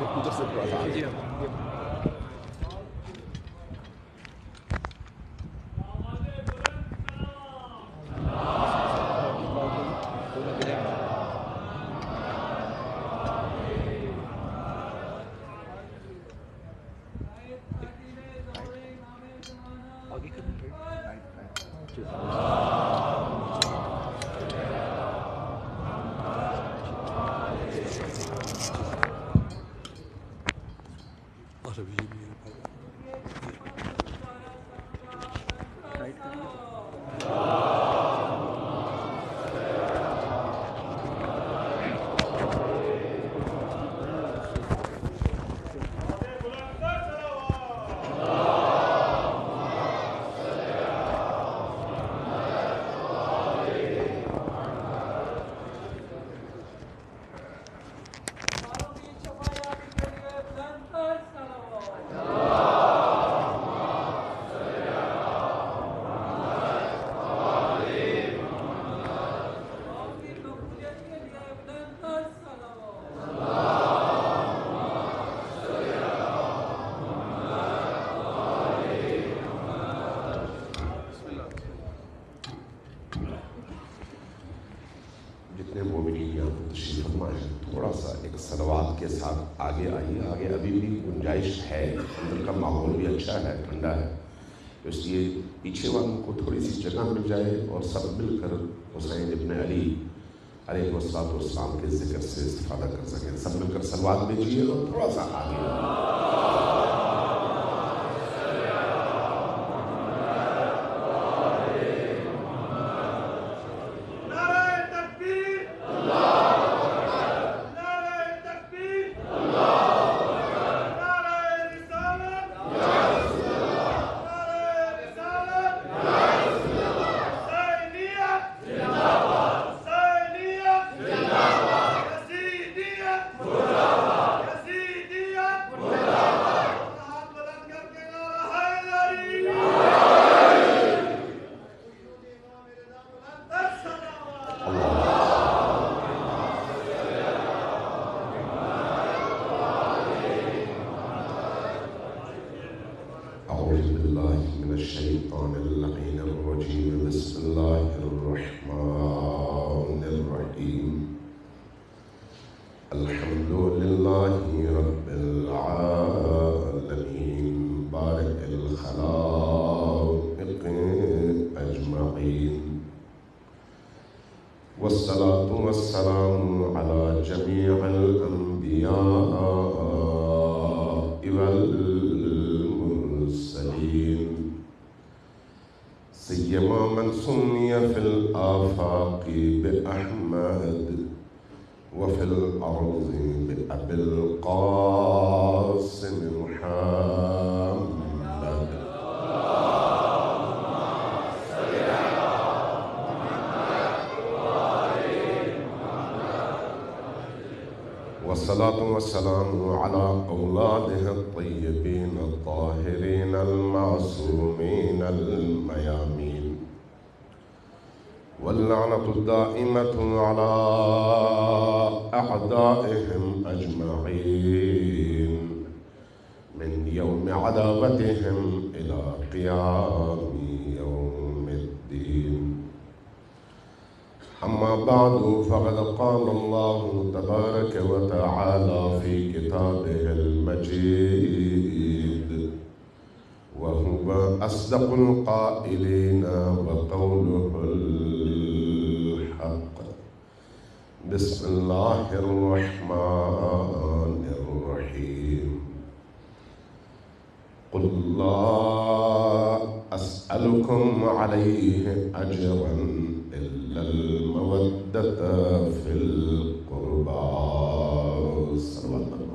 ادھر سے تھوڑا سا آگے. جتنے مومنین یہاں پر تشریف فرما ہے تھوڑا سا ایک صلوات کے ساتھ آگے آئیے. آگے ابھی بھی گنجائش ہے, اندر کا ماحول بھی اچھا ہے, ٹھنڈا ہے, اس لیے پیچھے والوں کو تھوڑی سی جگہ مل جائے اور سب مل کر حسین ابن علی علیہ السلام کے ذکر سے استفادہ کر سکیں. سب مل کر صلوات بھیجیے اور تھوڑا سا آگے. والصلاة والسلام على جميع الأنبياء والمرسلين سيما من سمي في الآفاق بأحمد وفي الأرض بأبي القاسم محمد. والصلاة والسلام على أولاده الطيبين الطاهرين المعصومين الميامين واللعنة الدائمة على أعدائهم أجمعين من يوم عداوتهم إلى قيام يوم الدين. أما بعد فقد قال الله تبارك وتعالى في كتابه المجيد وهو أصدق القائلين وقوله الحق. بسم الله الرحمن الرحيم. قل لا أسألكم عليه أجرا إلا المودة في القربى. صلى الله عليه وسلم.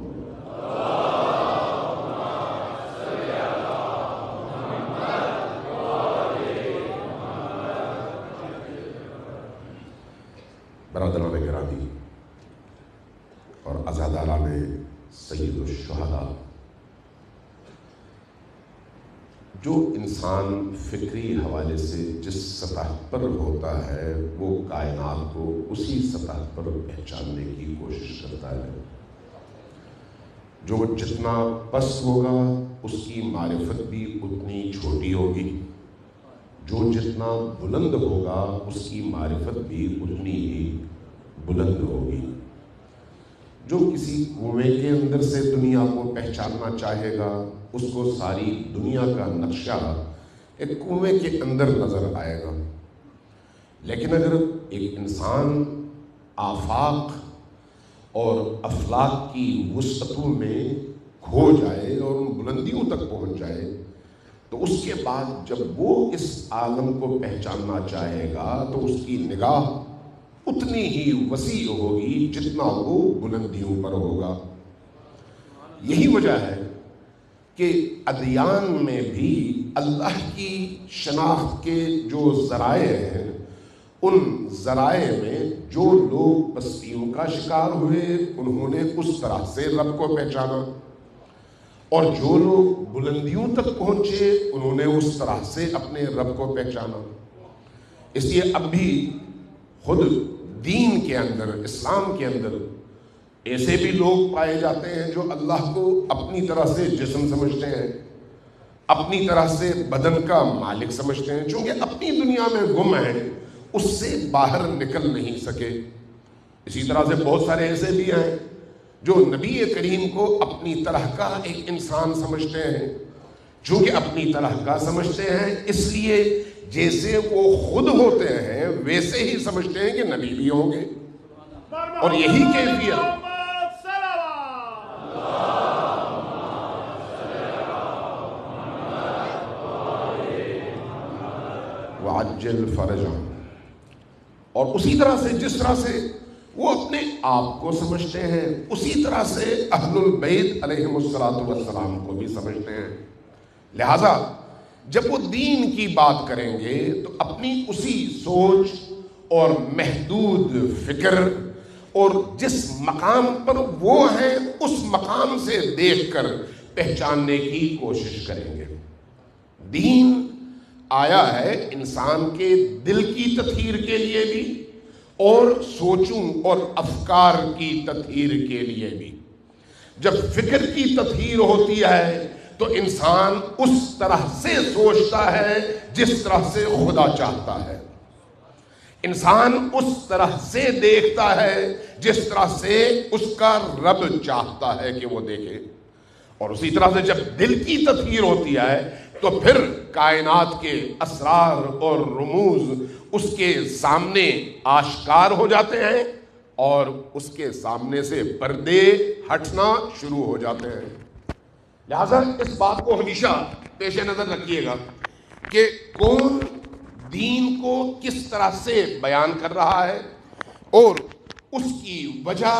برادران گرامی اور عزاداران سید الشہداء، جو انسان فکری حوالے سے جس سطح پر ہوتا ہے وہ کائنات کو اسی سطح پر پہچاننے کی کوشش کرتا ہے. جو جتنا پست ہوگا اس کی معرفت بھی اتنی چھوٹی ہوگی، جو جتنا بلند ہوگا اس کی معرفت بھی اتنی ہی بلند ہوگی۔ جو کسی کنویں کے اندر سے دنیا کو پہچاننا چاہے گا اس کو ساری دنیا کا نقشہ ایک کنویں کے اندر نظر آئے گا، لیکن اگر ایک انسان آفاق اور افلاک کی وسعتوں میں کھو جائے اور ان بلندیوں تک پہنچ جائے تو اس کے بعد جب وہ اس عالم کو پہچاننا چاہے گا تو اس کی نگاہ اتنی ہی وسیع ہوگی جتنا وہ بلندیوں پر ہوگا۔ یہی وجہ ہے کہ ادیان میں بھی اللہ کی شناخت کے جو ذرائع ہیں، ان ذرائع میں جو لوگ پستیوں کا شکار ہوئے انہوں نے اس طرح سے رب کو پہچانا، اور جو لوگ بلندیوں تک پہنچے انہوں نے اس طرح سے اپنے رب کو پہچانا۔ اس لیے اب بھی خود دین کے اندر، اسلام کے اندر ایسے بھی لوگ پائے جاتے ہیں جو اللہ کو اپنی طرح سے جسم سمجھتے ہیں، اپنی طرح سے بدن کا مالک سمجھتے ہیں، چونکہ اپنی دنیا میں گم ہیں، اس سے باہر نکل نہیں سکے۔ اسی طرح سے بہت سارے ایسے بھی ہیں جو نبی کریم کو اپنی طرح کا ایک انسان سمجھتے ہیں، چونکہ اپنی طرح کا سمجھتے ہیں اس لیے جیسے وہ خود ہوتے ہیں ویسے ہی سمجھتے ہیں کہ نبی بھی ہوں گے، اور یہی کیفیت وعجل فرجهم، اور اسی طرح سے جس طرح سے وہ اپنے آپ کو سمجھتے ہیں اسی طرح سے اہل البیت علیہم السلام کو بھی سمجھتے ہیں۔ لہذا جب وہ دین کی بات کریں گے تو اپنی اسی سوچ اور محدود فکر اور جس مقام پر وہ ہیں اس مقام سے دیکھ کر پہچاننے کی کوشش کریں گے۔ دین آیا ہے انسان کے دل کی تطہیر کے لیے بھی اور سوچوں اور افکار کی تطہیر کے لیے بھی۔ جب فکر کی تطہیر ہوتی ہے تو انسان اس طرح سے سوچتا ہے جس طرح سے خدا چاہتا ہے، انسان اس طرح سے دیکھتا ہے جس طرح سے اس کا رب چاہتا ہے کہ وہ دیکھے، اور اسی طرح سے جب دل کی تطہیر ہوتی ہے تو پھر کائنات کے اسرار اور رموز اس کے سامنے آشکار ہو جاتے ہیں اور اس کے سامنے سے پردے ہٹنا شروع ہو جاتے ہیں۔ لہذا اس بات کو ہمیشہ پیش نظر رکھیے گا کہ کون دین کو کس طرح سے بیان کر رہا ہے اور اس کی وجہ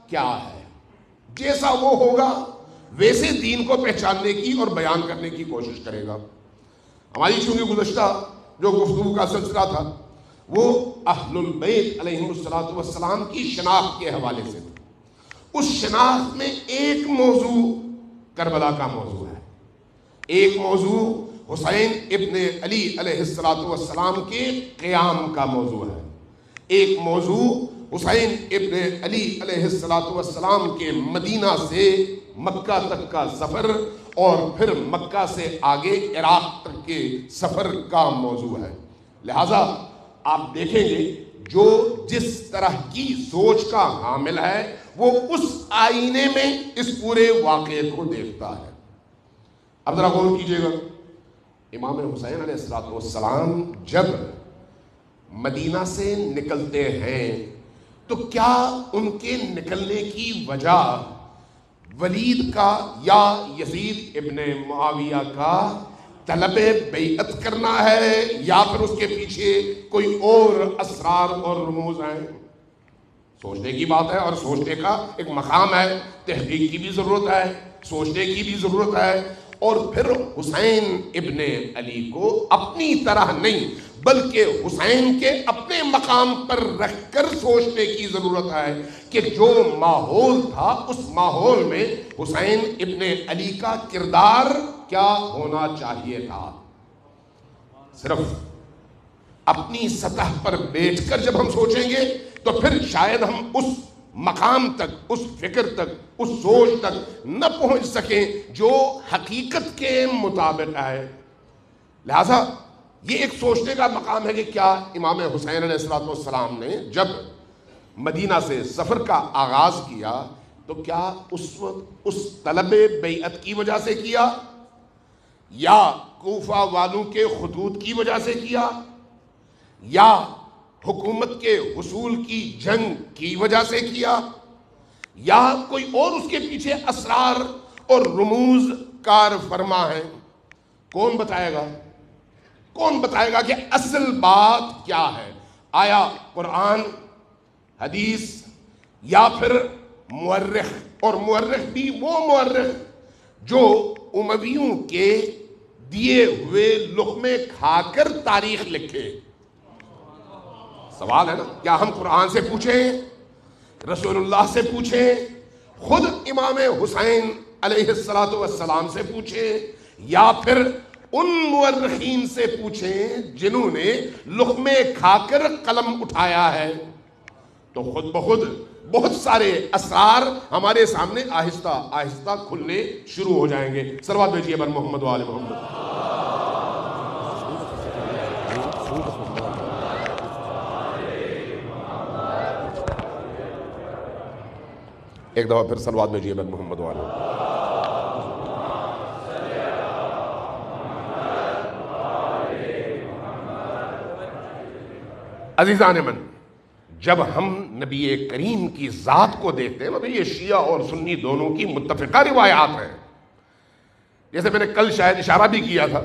کیا ہے۔ جیسا وہ ہوگا ویسے دین کو پہچاننے کی اور بیان کرنے کی کوشش کرے گا۔ ہماری چونکہ گزشتہ جو گفتگو کا سلسلہ تھا وہ اہل البیت علیہم السلام کی شناخت کے حوالے سے تھا۔ اس شناخت میں ایک موضوع کربلا کا موضوع ہے، ایک موضوع حسین ابن علی علیہ السلام کے قیام کا موضوع ہے، ایک موضوع حسین ابن علی علیہ السلام کے مدینہ سے مکہ تک کا سفر اور پھر مکہ سے آگے عراق تک کے سفر کا موضوع ہے۔ لہذا آپ دیکھیں گے جو جس طرح کی سوچ کا حامل ہے وہ اس آئینے میں اس پورے واقعے کو دیکھتا ہے۔ اب ذرا غور کیجئے گا، امام حسین علیہ السلام جب مدینہ سے نکلتے ہیں تو کیا ان کے نکلنے کی وجہ ولید کا یا یزید ابن معاویہ کا طلب بیعت کرنا ہے یا پھر اس کے پیچھے کوئی اور اسرار اور رموز ہیں؟ سوچنے کی بات ہے، اور سوچنے کا ایک مقام ہے، تحقیق کی بھی ضرورت ہے، سوچنے کی بھی ضرورت ہے، اور پھر حسین ابن علی کو اپنی طرح نہیں بلکہ حسین کے اپنے مقام پر رکھ کر سوچنے کی ضرورت ہے کہ جو ماحول تھا اس ماحول میں حسین ابن علی کا کردار کیا ہونا چاہیے تھا۔ صرف اپنی سطح پر بیٹھ کر جب ہم سوچیں گے تو پھر شاید ہم اس مقام تک، اس فکر تک، اس سوچ تک نہ پہنچ سکیں جو حقیقت کے مطابق ہے۔ لہذا یہ ایک سوچنے کا مقام ہے کہ کیا امام حسین علیہ السلام نے جب مدینہ سے سفر کا آغاز کیا تو کیا اس وقت اس طلب بیعت کی وجہ سے کیا، یا کوفہ والوں کے خطوط کی وجہ سے کیا، یا حکومت کے حصول کی جنگ کی وجہ سے کیا، یا کوئی اور اس کے پیچھے اسرار اور رموز کار فرما ہے؟ کون بتائے گا؟ کون بتائے گا کہ اصل بات کیا ہے؟ آیا قرآن، حدیث، یا پھر مورخ؟ اور مورخ بھی وہ مورخ جو امویوں کے دیے ہوئے لقمے کھا کر تاریخ لکھے۔ سوال ہے نا، کیا ہم قرآن سے پوچھیں، رسول اللہ سے پوچھیں، خود امام حسین علیہ السلام سے پوچھیں، یا پھر ان مورخین سے پوچھیں جنہوں نے لقمے کھا کر قلم اٹھایا ہے؟ تو خود بخود بہت سارے اسرار ہمارے سامنے آہستہ آہستہ کھلنے شروع ہو جائیں گے۔ صلوات بھیجیے بر محمد و آل محمد۔ ایک دفعہ پھر صلوات بھیجیے بر محمد و آل محمد۔ عزیزان من، جب ہم نبی کریم کی ذات کو دیکھتے ہیں تو یہ شیعہ اور سنی دونوں کی متفقہ روایات ہیں۔ جیسے میں نے کل شاید اشارہ بھی کیا تھا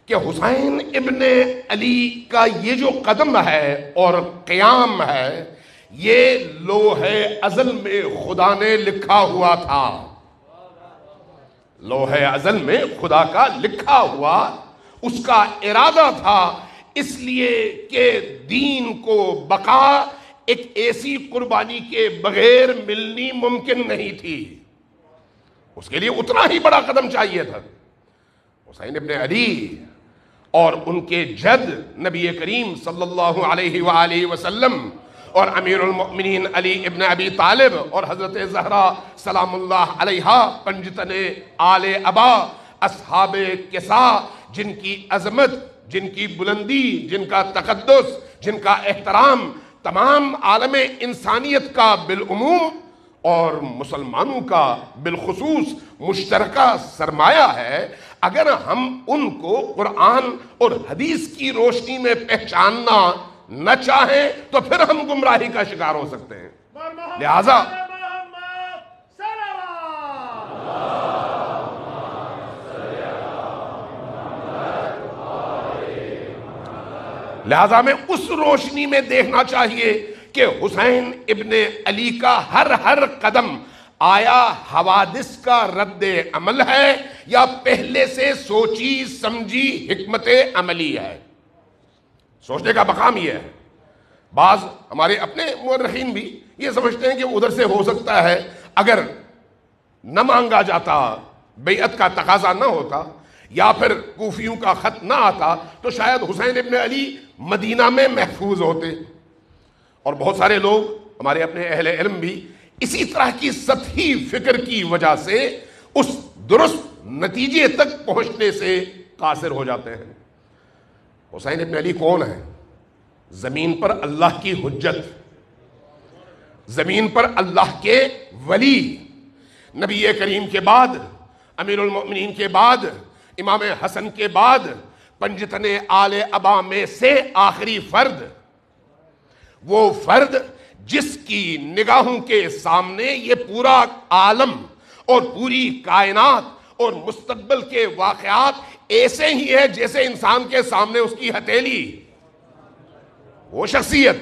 کہ حسین ابن علی کا یہ جو قدم ہے اور قیام ہے، یہ لوح ازل میں خدا نے لکھا ہوا تھا۔ لوح ازل میں خدا کا لکھا ہوا اس کا ارادہ تھا، اس لیے کہ دین کو بقا ایک ایسی قربانی کے بغیر ملنی ممکن نہیں تھی۔ اس کے لیے اتنا ہی بڑا قدم چاہیے تھا۔ حسین ابن علی اور ان کے جد نبی کریم صلی اللہ علیہ وآلہ وسلم اور امیر المؤمنین علی ابن ابی طالب اور حضرت زہرا سلام اللہ علیہا پنجتن آل ابا اصحاب کسا، جن کی عظمت، جن کی بلندی، جن کا تقدس، جن کا احترام تمام عالم انسانیت کا بالعموم اور مسلمانوں کا بالخصوص مشترکہ سرمایہ ہے، اگر ہم ان کو قرآن اور حدیث کی روشنی میں پہچاننا نہ چاہیں تو پھر ہم گمراہی کا شکار ہو سکتے ہیں۔ لہذا ہمیں اس روشنی میں دیکھنا چاہیے کہ حسین ابن علی کا ہر قدم آیا حوادث کا رد عمل ہے یا پہلے سے سوچی سمجھی حکمت عملی ہے۔ سوچنے کا مقام یہ ہے۔ بعض ہمارے اپنے مورخین بھی یہ سمجھتے ہیں کہ ادھر سے ہو سکتا ہے اگر نہ مانگا جاتا، بیعت کا تقاضا نہ ہوتا، یا پھر کوفیوں کا خط نہ آتا تو شاید حسین ابن علی مدینہ میں محفوظ ہوتے۔ اور بہت سارے لوگ ہمارے اپنے اہل علم بھی اسی طرح کی سطحی فکر کی وجہ سے اس درست نتیجے تک پہنچنے سے قاصر ہو جاتے ہیں۔ حسین ابن علی کون ہے؟ زمین پر اللہ کی حجت، زمین پر اللہ کے ولی، نبی کریم کے بعد، امیر المؤمنین کے بعد، امام حسن کے بعد، پنجتن آل ابا میں سے آخری فرد، وہ فرد جس کی نگاہوں کے سامنے یہ پورا عالم اور پوری کائنات اور مستقبل کے واقعات ایسے ہی ہے جیسے انسان کے سامنے اس کی ہتھیلی۔ وہ شخصیت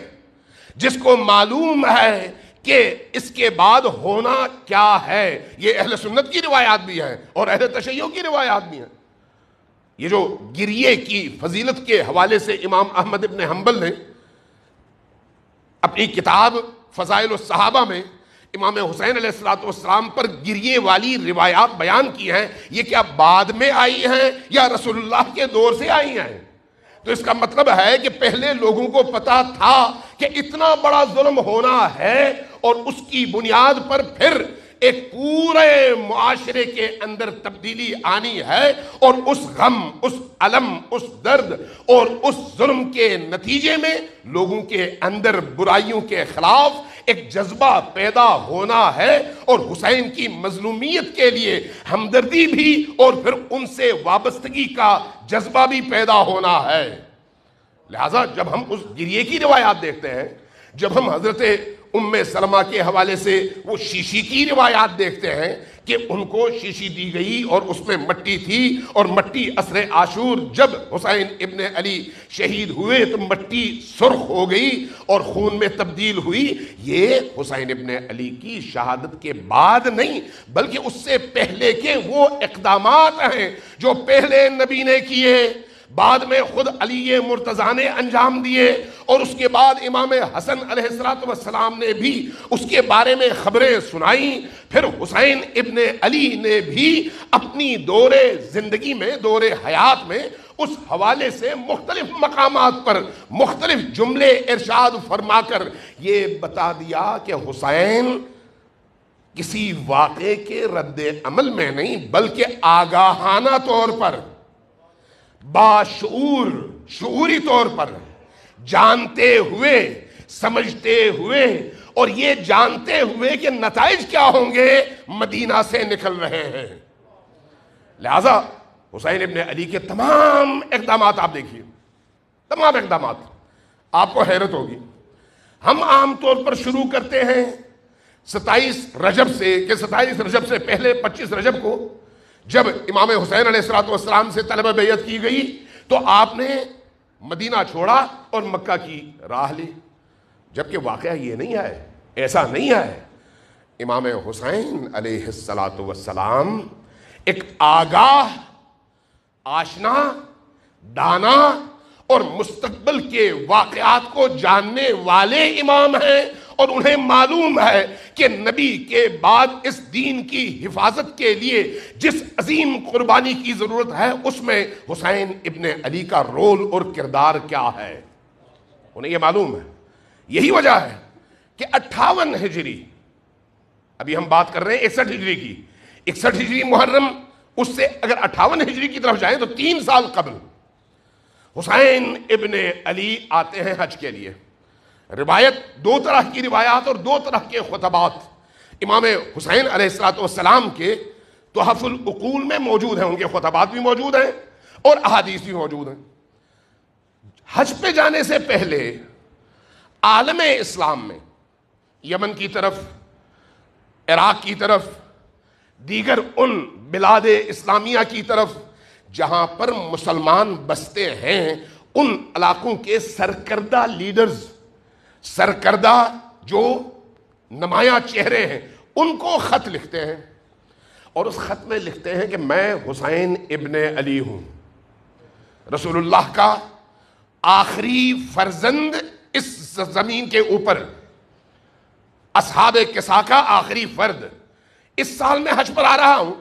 جس کو معلوم ہے کہ اس کے بعد ہونا کیا ہے۔ یہ اہل سنت کی روایات بھی ہیں اور اہل تشیع کی روایات بھی ہیں۔ یہ جو گریے کی فضیلت کے حوالے سے امام احمد ابن حنبل نے اپنی کتاب فضائل الصحابہ میں امام حسین علیہ السلام پر گریے والی روایات بیان کی ہیں، یہ کیا بعد میں آئی ہیں یا رسول اللہ کے دور سے آئی ہیں؟ تو اس کا مطلب ہے کہ پہلے لوگوں کو پتا تھا کہ اتنا بڑا ظلم ہونا ہے اور اس کی بنیاد پر پھر ایک پورے معاشرے کے اندر تبدیلی آنی ہے، اور اس غم، اس الم، اس درد اور اس ظلم کے نتیجے میں لوگوں کے اندر برائیوں کے خلاف ایک جذبہ پیدا ہونا ہے، اور حسین کی مظلومیت کے لیے ہمدردی بھی اور پھر ان سے وابستگی کا جذبہ بھی پیدا ہونا ہے۔ لہذا جب ہم اس گریے کی روایات دیکھتے ہیں، جب ہم حضرت ام سلمہ کے حوالے سے وہ شیشی کی روایات دیکھتے ہیں کہ ان کو شیشی دی گئی اور اس میں مٹی تھی، اور مٹی عصر عاشور جب حسین ابن علی شہید ہوئے تو مٹی سرخ ہو گئی اور خون میں تبدیل ہوئی، یہ حسین ابن علی کی شہادت کے بعد نہیں بلکہ اس سے پہلے کے وہ اقدامات ہیں جو پہلے نبی نے کیے، بعد میں خود علی مرتضیٰ نے انجام دیے، اور اس کے بعد امام حسن علیہ السلام نے بھی اس کے بارے میں خبریں سنائیں۔ پھر حسین ابن علی نے بھی اپنی دور زندگی میں، دور حیات میں اس حوالے سے مختلف مقامات پر مختلف جملے ارشاد فرما کر یہ بتا دیا کہ حسین کسی واقعے کے رد عمل میں نہیں بلکہ آگاہانہ طور پر، باشعور، شعوری طور پر، جانتے ہوئے، سمجھتے ہوئے اور یہ جانتے ہوئے کہ نتائج کیا ہوں گے مدینہ سے نکل رہے ہیں۔ لہذا حسین ابن علی کے تمام اقدامات آپ دیکھیے، تمام اقدامات آپ کو حیرت ہوگی۔ ہم عام طور پر شروع کرتے ہیں 27 رجب سے، کہ 27 رجب سے پہلے 25 رجب کو جب امام حسین علیہ السلام سے طلب بیعت کی گئی تو آپ نے مدینہ چھوڑا اور مکہ کی راہ لی، جبکہ واقعہ یہ نہیں ہے، ایسا نہیں ہے۔ امام حسین علیہ السلام ایک آگاہ، آشنا، دانا اور مستقبل کے واقعات کو جاننے والے امام ہیں، اور انہیں معلوم ہے کہ نبی کے بعد اس دین کی حفاظت کے لیے جس عظیم قربانی کی ضرورت ہے اس میں حسین ابن علی کا رول اور کردار کیا ہے، انہیں یہ معلوم ہے۔ یہی وجہ ہے کہ 58 ہجری، ابھی ہم بات کر رہے ہیں 61 ہجری کی، 61 ہجری محرم، اس سے اگر 58 ہجری کی طرف جائیں تو 3 سال قبل حسین ابن علی آتے ہیں حج کے لیے۔ روایت، 2 طرح کی روایات اور 2 طرح کے خطبات امام حسین علیہ السلام کے تحف العقول میں موجود ہیں، ان کے خطبات بھی موجود ہیں اور احادیث بھی موجود ہیں۔ حج پہ جانے سے پہلے عالم اسلام میں، یمن کی طرف، عراق کی طرف، دیگر ان بلاد اسلامیہ کی طرف جہاں پر مسلمان بستے ہیں، ان علاقوں کے سرکردہ لیڈرز، سرکردہ جو نمایاں چہرے ہیں، ان کو خط لکھتے ہیں، اور اس خط میں لکھتے ہیں کہ میں حسین ابن علی ہوں، رسول اللہ کا آخری فرزند اس زمین کے اوپر، اصحاب کسا کا آخری فرد، اس سال میں حج پر آ رہا ہوں،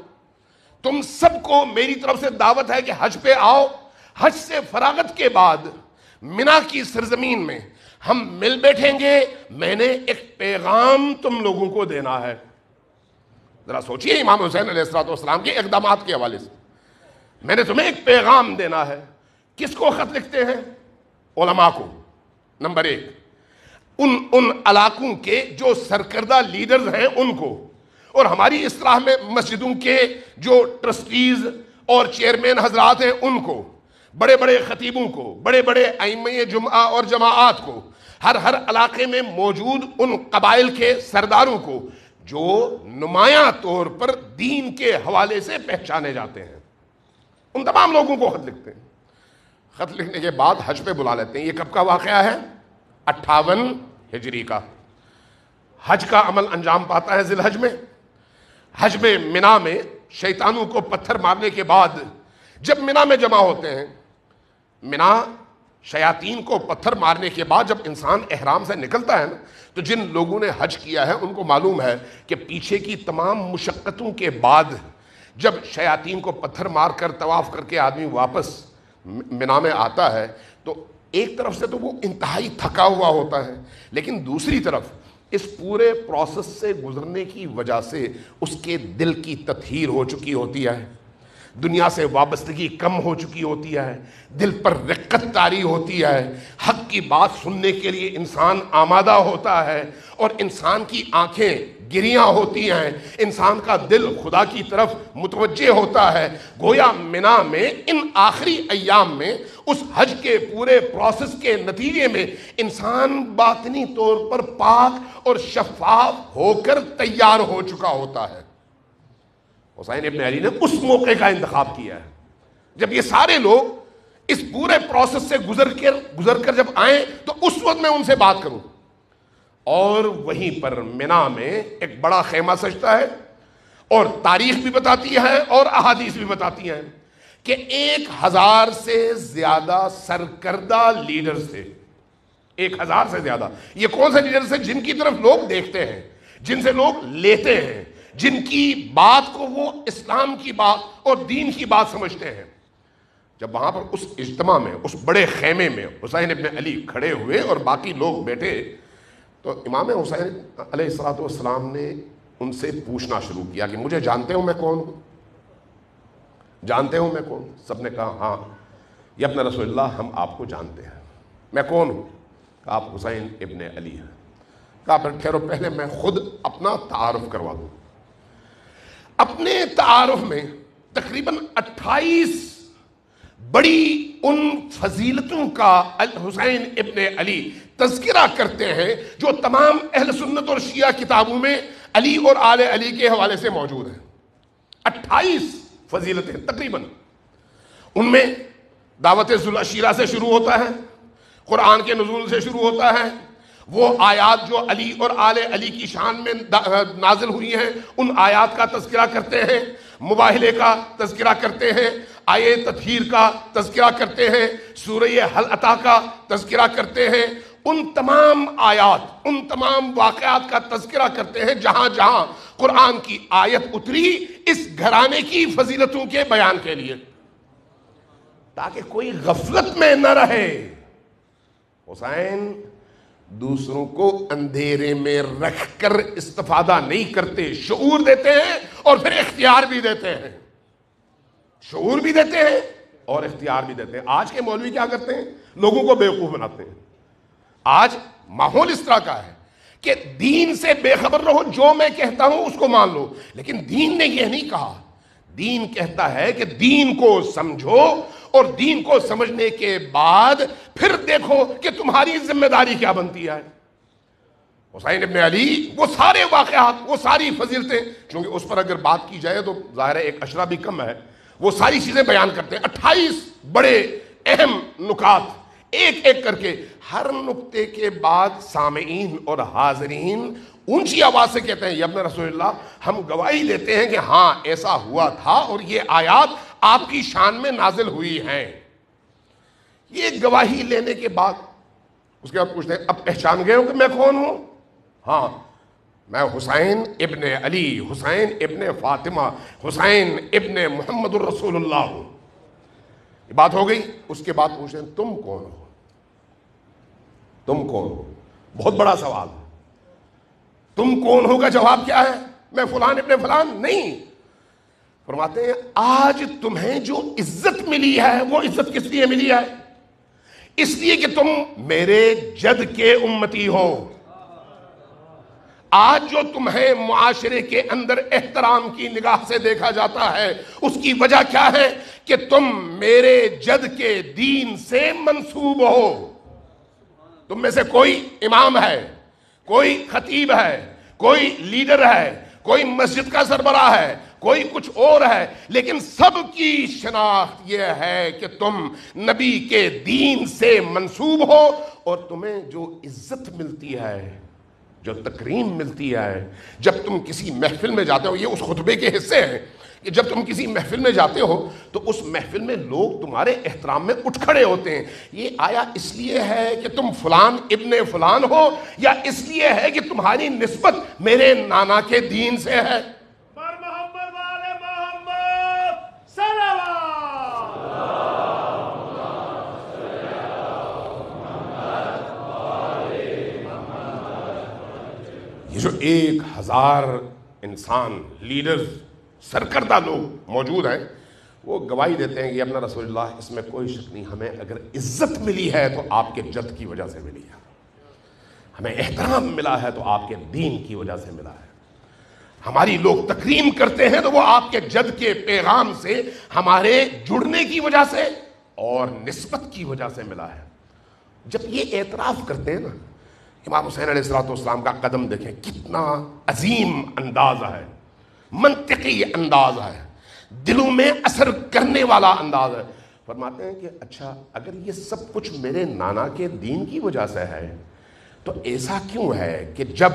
تم سب کو میری طرف سے دعوت ہے کہ حج پہ آؤ۔ حج سے فراغت کے بعد منا کی سرزمین میں ہم مل بیٹھیں گے، میں نے ایک پیغام تم لوگوں کو دینا ہے۔ ذرا سوچئے امام حسین علیہ السلام کے اقدامات کے حوالے سے، میں نے تمہیں ایک پیغام دینا ہے۔ کس کو خط لکھتے ہیں؟ علماء کو، نمبر 1، ان علاقوں کے جو سرکردہ لیڈرز ہیں ان کو، اور ہماری اصطلاح میں مسجدوں کے جو ٹرسٹیز اور چیئرمین حضرات ہیں ان کو، بڑے بڑے خطیبوں کو، بڑے بڑے ائمہ جمعہ اور جماعات کو، ہر علاقے میں موجود ان قبائل کے سرداروں کو جو نمایاں طور پر دین کے حوالے سے پہچانے جاتے ہیں، ان تمام لوگوں کو خط لکھتے ہیں۔ خط لکھنے کے بعد حج پہ بلا لیتے ہیں۔ یہ کب کا واقعہ ہے؟ 58 ہجری کا۔ حج کا عمل انجام پاتا ہے ذی الحج میں۔ حج میں منا میں شیطانوں کو پتھر مارنے کے بعد جب منا میں جمع ہوتے ہیں، منا شیاطین کو پتھر مارنے کے بعد جب انسان احرام سے نکلتا ہے نا، تو جن لوگوں نے حج کیا ہے ان کو معلوم ہے کہ پیچھے کی تمام مشقتوں کے بعد جب شیاطین کو پتھر مار کر طواف کر کے آدمی واپس منا میں آتا ہے تو ایک طرف سے تو وہ انتہائی تھکا ہوا ہوتا ہے، لیکن دوسری طرف اس پورے پروسیس سے گزرنے کی وجہ سے اس کے دل کی تطہیر ہو چکی ہوتی ہے، دنیا سے وابستگی کم ہو چکی ہوتی ہے، دل پر رقت طاری ہوتی ہے، حق کی بات سننے کے لیے انسان آمادہ ہوتا ہے، اور انسان کی آنکھیں گریاں ہوتی ہیں، انسان کا دل خدا کی طرف متوجہ ہوتا ہے۔ گویا منا میں ان آخری ایام میں اس حج کے پورے پروسیس کے نتیجے میں انسان باطنی طور پر پاک اور شفاف ہو کر تیار ہو چکا ہوتا ہے۔ حسین ابن علی نے اس موقع کا انتخاب کیا ہے جب یہ سارے لوگ اس پورے پروسیس سے گزر کر جب آئیں تو اس وقت میں ان سے بات کروں، اور وہیں پر منا میں ایک بڑا خیمہ سجتا ہے، اور تاریخ بھی بتاتی ہے اور احادیث بھی بتاتی ہیں کہ 1000 سے زیادہ سرکردہ لیڈرز تھے، 1000 سے زیادہ۔ یہ کون سے لیڈرز ہیں؟ جن کی طرف لوگ دیکھتے ہیں، جن سے لوگ لیتے ہیں، جن کی بات کو وہ اسلام کی بات اور دین کی بات سمجھتے ہیں۔ جب وہاں پر اس اجتماع میں، اس بڑے خیمے میں حسین ابن علی کھڑے ہوئے اور باقی لوگ بیٹھے، تو امام حسین علیہ السلام نے ان سے پوچھنا شروع کیا کہ مجھے جانتے ہو میں کون ہوں؟ جانتے ہو میں کون؟ سب نے کہا ہاں یا ابن رسول اللہ، ہم آپ کو جانتے ہیں۔ میں کون ہوں؟ کہا آپ حسین ابن علی ہیں۔ کہا پھر ٹھہرو، پہلے میں خود اپنا تعارف کروا دوں۔ اپنے تعارف میں تقریباً 28 بڑی ان فضیلتوں کا حسین ابن علی تذکرہ کرتے ہیں جو تمام اہل سنت اور شیعہ کتابوں میں علی اور آل علی کے حوالے سے موجود ہیں۔ 28 فضیلتیں تقریباً، ان میں دعوت ذو العشیرہ سے شروع ہوتا ہے، قرآن کے نزول سے شروع ہوتا ہے، وہ آیات جو علی اور آل علی کی شان میں نازل ہوئی ہیں ان آیات کا تذکرہ کرتے ہیں، مباہلے کا تذکرہ کرتے ہیں، آیے تطہیر کا تذکرہ کرتے ہیں، سورہ حل عطا کا تذکرہ کرتے ہیں، ان تمام آیات، ان تمام واقعات کا تذکرہ کرتے ہیں جہاں جہاں قرآن کی آیت اتری اس گھرانے کی فضیلتوں کے بیان کے لیے، تاکہ کوئی غفلت میں نہ رہے۔ حسین دوسروں کو اندھیرے میں رکھ کر استفادہ نہیں کرتے، شعور دیتے ہیں اور پھر اختیار بھی دیتے ہیں، شعور بھی دیتے ہیں اور اختیار بھی دیتے ہیں۔ آج کے مولوی کیا کرتے ہیں؟ لوگوں کو بیوقوف بناتے ہیں۔ آج ماحول اس طرح کا ہے کہ دین سے بے خبر رہو، جو میں کہتا ہوں اس کو مان لو، لیکن دین نے یہ نہیں کہا۔ دین کہتا ہے کہ دین کو سمجھو اور دین کو سمجھنے کے بعد پھر دیکھو کہ تمہاری ذمہ داری کیا بنتی ہے۔ حسین ابن علی وہ سارے واقعات، وہ ساری فضیلتیں، چونکہ اس پر اگر بات کی جائے تو ظاہر ہے ایک اشرہ بھی کم ہے، وہ ساری چیزیں بیان کرتے ہیں۔ 28 بڑے اہم نکات ایک ایک کر کے، ہر نقطے کے بعد سامعین اور حاضرین اونچی آواز سے کہتے ہیں یا ابن رسول اللہ، ہم گواہی دیتے ہیں کہ ہاں ایسا ہوا تھا اور یہ آیات آپ کی شان میں نازل ہوئی ہیں۔ یہ گواہی لینے کے بعد اس کے بعد پوچھتے ہیں اب پہچان گئے ہو کہ میں کون ہوں؟ ہاں میں حسین ابن علی، حسین ابن فاطمہ، حسین ابن محمد الرسول اللہ ہوں۔ یہ بات ہو گئی۔ اس کے بعد پوچھتے ہیں تم کون ہو؟ تم کون ہو؟ بہت بڑا سوال۔ تم کون ہو کا جواب کیا ہے؟ میں فلان ابن فلان نہیں۔ فرماتے ہیں آج تمہیں جو عزت ملی ہے وہ عزت کس لیے ملی ہے؟ اس لیے کہ تم میرے جد کے امتی ہو۔ آج جو تمہیں معاشرے کے اندر احترام کی نگاہ سے دیکھا جاتا ہے اس کی وجہ کیا ہے؟ کہ تم میرے جد کے دین سے منسوب ہو۔ تم میں سے کوئی امام ہے، کوئی خطیب ہے، کوئی لیڈر ہے، کوئی مسجد کا سربراہ ہے، کوئی کچھ اور ہے، لیکن سب کی شناخت یہ ہے کہ تم نبی کے دین سے منسوب ہو، اور تمہیں جو عزت ملتی ہے، جو تکریم ملتی ہے جب تم کسی محفل میں جاتے ہو، یہ اس خطبے کے حصے ہیں کہ جب تم کسی محفل میں جاتے ہو تو اس محفل میں لوگ تمہارے احترام میں اٹھ کھڑے ہوتے ہیں۔ یہ آیا اس لیے ہے کہ تم فلان ابن فلان ہو یا اس لیے ہے کہ تمہاری نسبت میرے نانا کے دین سے ہے؟ یہ جو 1000 انسان لیڈرز سرکردہ لوگ موجود ہیں وہ گواہی دیتے ہیں کہ اپنا رسول اللہ اس میں کوئی شک نہیں، ہمیں اگر عزت ملی ہے تو آپ کے جد کی وجہ سے ملی ہے، ہمیں احترام ملا ہے تو آپ کے دین کی وجہ سے ملا ہے، ہماری لوگ تکریم کرتے ہیں تو وہ آپ کے جد کے پیغام سے ہمارے جڑنے کی وجہ سے اور نسبت کی وجہ سے ملا ہے۔ جب یہ اعتراف کرتے ہیں نا، امام حسین علیہ السلام کا قدم دیکھیں کتنا عظیم انداز ہے، منطقی انداز ہے، دلوں میں اثر کرنے والا انداز ہے۔ فرماتے ہیں کہ اچھا اگر یہ سب کچھ میرے نانا کے دین کی وجہ سے ہے تو ایسا کیوں ہے کہ جب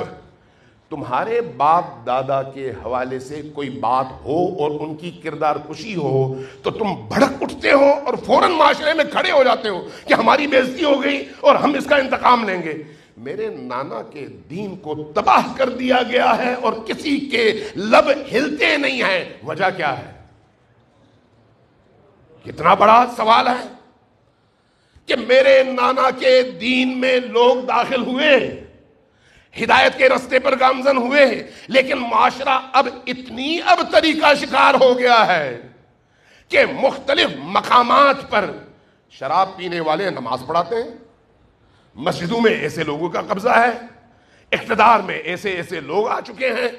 تمہارے باپ دادا کے حوالے سے کوئی بات ہو اور ان کی کردار کشی ہو تو تم بھڑک اٹھتے ہو اور فوراً معاشرے میں کھڑے ہو جاتے ہو کہ ہماری بے عزتی ہو گئی اور ہم اس کا انتقام لیں گے؟ میرے نانا کے دین کو تباہ کر دیا گیا ہے اور کسی کے لب ہلتے نہیں ہیں، وجہ کیا ہے؟ کتنا بڑا سوال ہے کہ میرے نانا کے دین میں لوگ داخل ہوئے، ہدایت کے رستے پر گامزن ہوئے، لیکن معاشرہ اب اتنی ابتری کا شکار ہو گیا ہے کہ مختلف مقامات پر شراب پینے والے نماز پڑھاتے ہیں، مسجدوں میں ایسے لوگوں کا قبضہ ہے، اقتدار میں ایسے لوگ آ چکے ہیں۔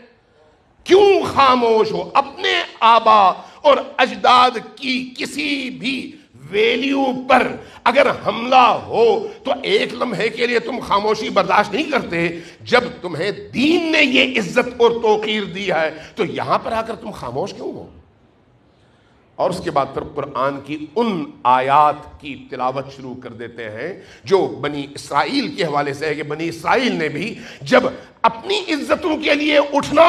کیوں خاموش ہو؟ اپنے آبا اور اجداد کی کسی بھی ویلیو پر اگر حملہ ہو تو ایک لمحے کے لیے تم خاموشی برداشت نہیں کرتے، جب تمہیں دین نے یہ عزت اور توقیر دی ہے تو یہاں پر آ کر تم خاموش کیوں ہو؟ اور اس کے بعد پھر قرآن کی ان آیات کی تلاوت شروع کر دیتے ہیں جو بنی اسرائیل کے حوالے سے ہے کہ بنی اسرائیل نے بھی جب اپنی عزتوں کے لیے اٹھنا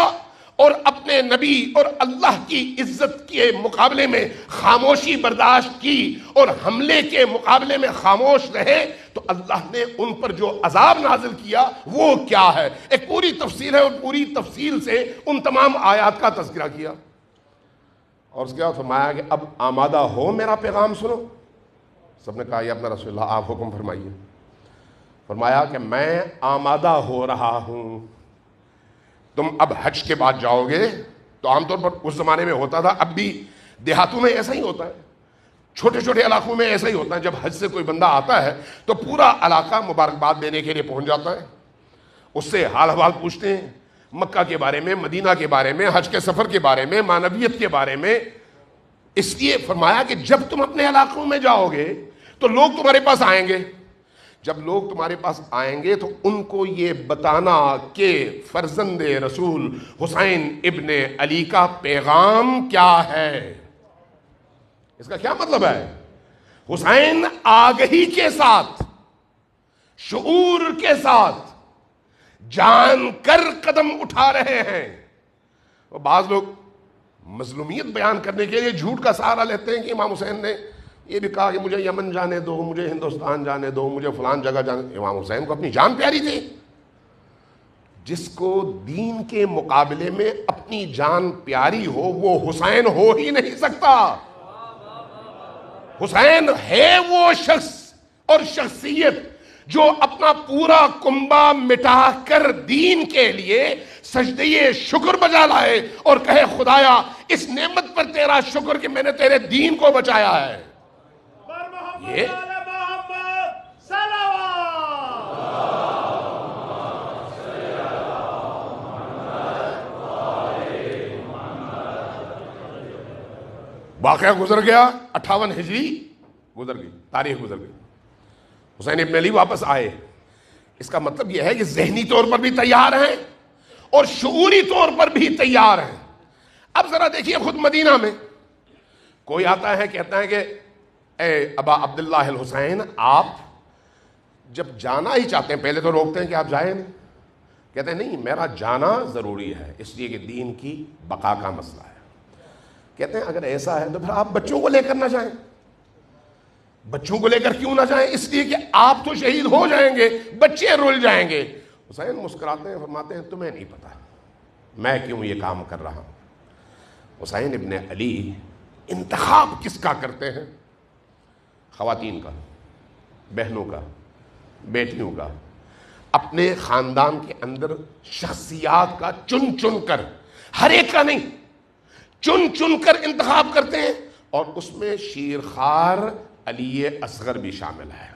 اور اپنے نبی اور اللہ کی عزت کے مقابلے میں خاموشی برداشت کی اور حملے کے مقابلے میں خاموش رہے تو اللہ نے ان پر جو عذاب نازل کیا وہ کیا ہے، ایک پوری تفصیل ہے، اور پوری تفصیل سے ان تمام آیات کا تذکرہ کیا، اور اس کے بعد فرمایا کہ اب آمادہ ہو میرا پیغام سنو۔ سب نے کہا یا اپنا رسول اللہ آپ حکم فرمائیے۔ فرمایا کہ میں آمادہ ہو رہا ہوں، تم اب حج کے بعد جاؤ گے تو عام طور پر اس زمانے میں ہوتا تھا، اب بھی دیہاتوں میں ایسا ہی ہوتا ہے، چھوٹے چھوٹے علاقوں میں ایسا ہی ہوتا ہے، جب حج سے کوئی بندہ آتا ہے تو پورا علاقہ مبارکباد دینے کے لیے پہنچ جاتا ہے، اس سے حال حوال پوچھتے ہیں، مکہ کے بارے میں، مدینہ کے بارے میں، حج کے سفر کے بارے میں، معنویت کے بارے میں۔ اس لیے فرمایا کہ جب تم اپنے علاقوں میں جاؤ گے تو لوگ تمہارے پاس آئیں گے، جب لوگ تمہارے پاس آئیں گے تو ان کو یہ بتانا کہ فرزند رسول حسین ابن علی کا پیغام کیا ہے۔ اس کا کیا مطلب ہے؟ حسین آگہی کے ساتھ، شعور کے ساتھ جان کر قدم اٹھا رہے ہیں۔ اور بعض لوگ مظلومیت بیان کرنے کے لیے جھوٹ کا سہارا لیتے ہیں کہ امام حسین نے یہ بھی کہا کہ مجھے یمن جانے دو، مجھے ہندوستان جانے دو، مجھے فلان جگہ جانے۔ امام حسین کو اپنی جان پیاری تھی، جس کو دین کے مقابلے میں اپنی جان پیاری ہو وہ حسین ہو ہی نہیں سکتا۔ حسین ہے وہ شخص اور شخصیت جو اپنا پورا کنبہ مٹا کر دین کے لیے سجدے شکر بجا لائے اور کہے خدایا اس نعمت پر تیرا شکر کہ میں نے تیرے دین کو بچایا ہے۔ یہ واقعہ گزر گیا، 58 ہجری گزر گئی، تاریخ گزر گئی، حسین ابن علی واپس آئے۔ اس کا مطلب یہ ہے کہ ذہنی طور پر بھی تیار ہیں اور شعوری طور پر بھی تیار ہیں۔ اب ذرا دیکھیے خود مدینہ میں کوئی آتا ہے کہتا ہے کہ اے ابا عبداللہ الحسین، آپ جب جانا ہی چاہتے ہیں، پہلے تو روکتے ہیں کہ آپ جائیں نہیں، کہتے ہیں نہیں میرا جانا ضروری ہے اس لیے کہ دین کی بقا کا مسئلہ ہے۔ کہتے ہیں اگر ایسا ہے تو پھر آپ بچوں کو لے کر نہ جائیں۔ بچوں کو لے کر کیوں نہ جائیں؟ اس لیے کہ آپ تو شہید ہو جائیں گے، بچے رول جائیں گے۔ حسین مسکراتے ہیں، فرماتے ہیں تمہیں نہیں پتا میں کیوں یہ کام کر رہا ہوں۔ حسین ابن علی انتخاب کس کا کرتے ہیں؟ خواتین کا، بہنوں کا، بیٹیوں کا، اپنے خاندان کے اندر شخصیات کا چن چن کر، ہر ایک کا نہیں، چن چن کر انتخاب کرتے ہیں، اور اس میں شیرخوار علی اصغر بھی شامل ہے۔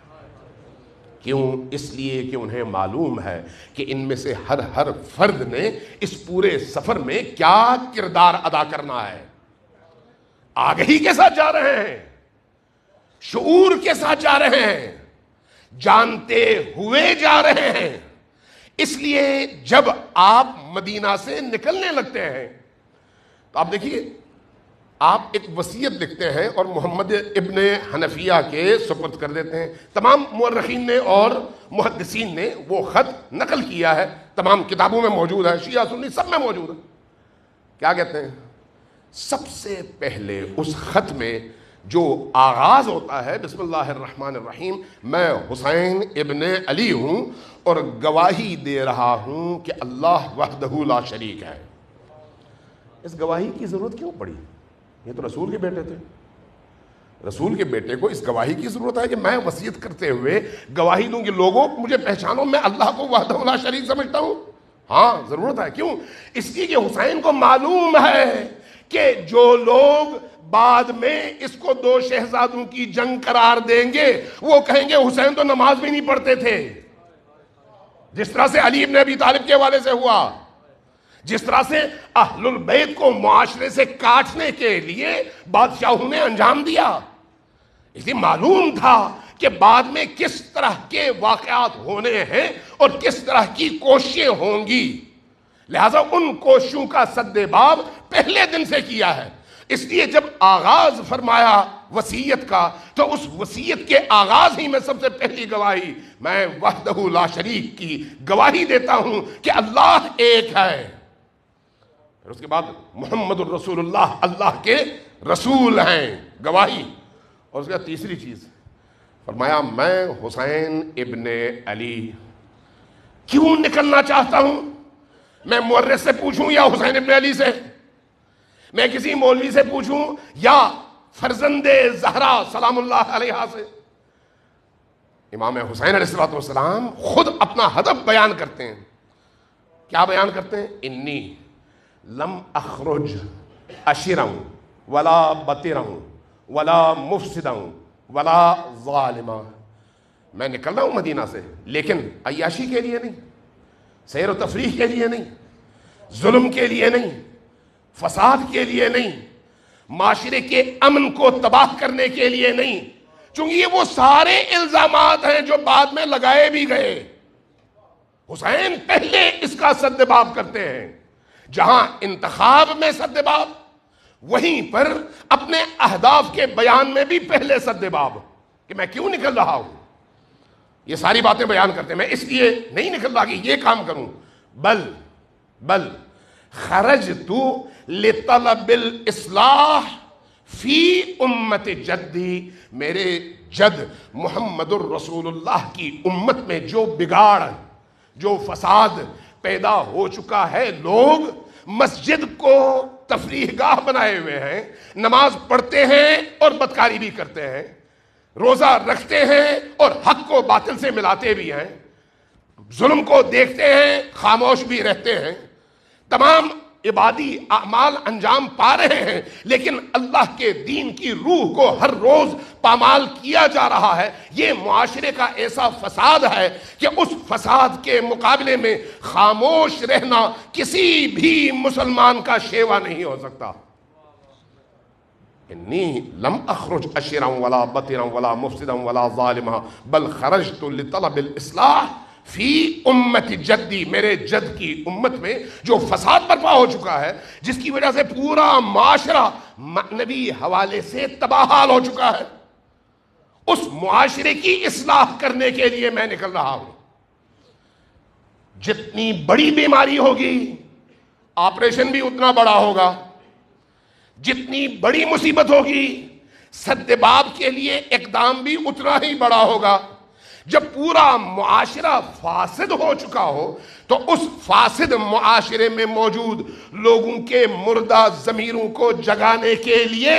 کیوں؟ اس لیے کہ انہیں معلوم ہے کہ ان میں سے ہر فرد نے اس پورے سفر میں کیا کردار ادا کرنا ہے۔ آگہی کے ساتھ جا رہے ہیں، شعور کے ساتھ جا رہے ہیں، جانتے ہوئے جا رہے ہیں۔ اس لیے جب آپ مدینہ سے نکلنے لگتے ہیں تو آپ دیکھیے، آپ ایک وصیت لکھتے ہیں اور محمد ابن حنفیہ کے سپرد کر دیتے ہیں۔ تمام مورخین نے اور محدثین نے وہ خط نقل کیا ہے، تمام کتابوں میں موجود ہے، شیعہ سنی سب میں موجود ہے۔ کیا کہتے ہیں؟ سب سے پہلے اس خط میں جو آغاز ہوتا ہے، بسم اللہ الرحمن الرحیم، میں حسین ابن علی ہوں اور گواہی دے رہا ہوں کہ اللہ وحدہ لا شریک ہے۔ اس گواہی کی ضرورت کیوں پڑی؟ یہ تو رسول کے بیٹے تھے، رسول کے بیٹے کو اس گواہی کی ضرورت ہے کہ میں وصیت کرتے ہوئے گواہی دوں کہ لوگوں مجھے پہچانو، میں اللہ کو وحدہ لا شریک سمجھتا ہوں۔ ہاں ضرورت ہے، کیوں؟ اس لیے کہ حسین کو معلوم ہے کہ جو لوگ بعد میں اس کو دو شہزادوں کی جنگ قرار دیں گے وہ کہیں گے حسین تو نماز بھی نہیں پڑھتے تھے، جس طرح سے علی ابن ابی طالب کے حوالے سے ہوا، جس طرح سے اہل البیت کو معاشرے سے کاٹنے کے لیے بادشاہوں نے انجام دیا۔ اس لیے معلوم تھا کہ بعد میں کس طرح کے واقعات ہونے ہیں اور کس طرح کی کوششیں ہوں گی، لہذا ان کوششوں کا سد باب پہلے دن سے کیا ہے۔ اس لیے جب آغاز فرمایا وصیت کا تو اس وصیت کے آغاز ہی میں سب سے پہلی گواہی میں وحدہ لا شریک کی گواہی دیتا ہوں کہ اللہ ایک ہے۔ پھر اس کے بعد محمد الرسول اللہ، اللہ کے رسول ہیں، گواہی۔ اور اس کے بعد تیسری چیز فرمایا میں حسین ابن علی کیوں نکلنا چاہتا ہوں؟ میں مورخ سے پوچھوں یا حسین ابن علی سے؟ میں کسی مولوی سے پوچھوں یا فرزند زہرا سلام اللہ علیہا سے؟ امام حسین علیہ السلام خود اپنا ہدف بیان کرتے ہیں۔ کیا بیان کرتے ہیں؟ انی لم اخرج اشرا ولا بطرا ولا مفسدا ولا ظالما، میں نکل رہا ہوں مدینہ سے لیکن عیاشی کے لیے نہیں، سیر و تفریح کے لیے نہیں، ظلم کے لیے نہیں، فساد کے لیے نہیں، معاشرے کے امن کو تباہ کرنے کے لیے نہیں، چونکہ یہ وہ سارے الزامات ہیں جو بعد میں لگائے بھی گئے۔ حسین پہلے اس کا سدباب کرتے ہیں، جہاں انتخاب میں سدباب، وہیں پر اپنے اہداف کے بیان میں بھی پہلے سدباب کہ میں کیوں نکل رہا ہوں۔ یہ ساری باتیں بیان کرتے ہیں، میں اس لیے نہیں نکل رہا کہ یہ کام کروں، بل خرجت لطلب الاصلاح فی امت جدی، میرے جد محمد الرسول اللہ کی امت میں جو بگاڑ، جو فساد پیدا ہو چکا ہے، لوگ مسجد کو تفریح گاہ بنائے ہوئے ہیں، نماز پڑھتے ہیں اور بدکاری بھی کرتے ہیں، روزہ رکھتے ہیں اور حق کو باطل سے ملاتے بھی ہیں، ظلم کو دیکھتے ہیں خاموش بھی رہتے ہیں، تمام عبادی اعمال انجام پا رہے ہیں، لیکن اللہ کے دین کی روح کو ہر روز پامال کیا جا رہا ہے۔ یہ معاشرے کا ایسا فساد ہے کہ اس فساد کے مقابلے میں خاموش رہنا کسی بھی مسلمان کا شیوا نہیں ہو سکتا۔ انی لم اخرج اشرا ولا بطرا ولا مفسدا ولا ظالما بل خرجت لطلب الاصلاح فی امت جدی، میرے جد کی امت میں جو فساد برپا ہو چکا ہے، جس کی وجہ سے پورا معاشرہ معنوی حوالے سے تباہال ہو چکا ہے، اس معاشرے کی اصلاح کرنے کے لیے میں نکل رہا ہوں۔ جتنی بڑی بیماری ہوگی آپریشن بھی اتنا بڑا ہوگا، جتنی بڑی مصیبت ہوگی سدباب کے لیے اقدام بھی اتنا ہی بڑا ہوگا۔ جب پورا معاشرہ فاسد ہو چکا ہو تو اس فاسد معاشرے میں موجود لوگوں کے مردہ ضمیروں کو جگانے کے لیے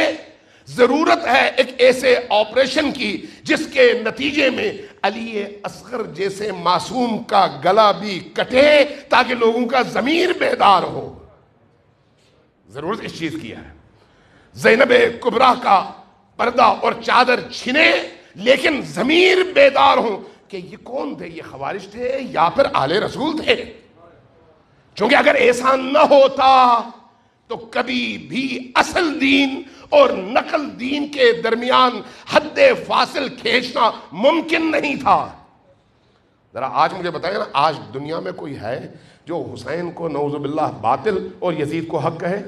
ضرورت ہے ایک ایسے آپریشن کی جس کے نتیجے میں علی اصغر جیسے معصوم کا گلا بھی کٹے تاکہ لوگوں کا ضمیر بیدار ہو. ضرورت اس چیز کی ہے. زینب کبریٰ کا پردہ اور چادر چھنے لیکن ضمیر بیدار ہوں کہ یہ کون تھے, یہ خوارج تھے یا پھر آل رسول تھے. چونکہ اگر ایسا نہ ہوتا تو کبھی بھی اصل دین اور نقل دین کے درمیان حد فاصل کھینچنا ممکن نہیں تھا. ذرا آج مجھے بتائیں نا, آج دنیا میں کوئی ہے جو حسین کو نعوذ باللہ باطل اور یزید کو حق کہے؟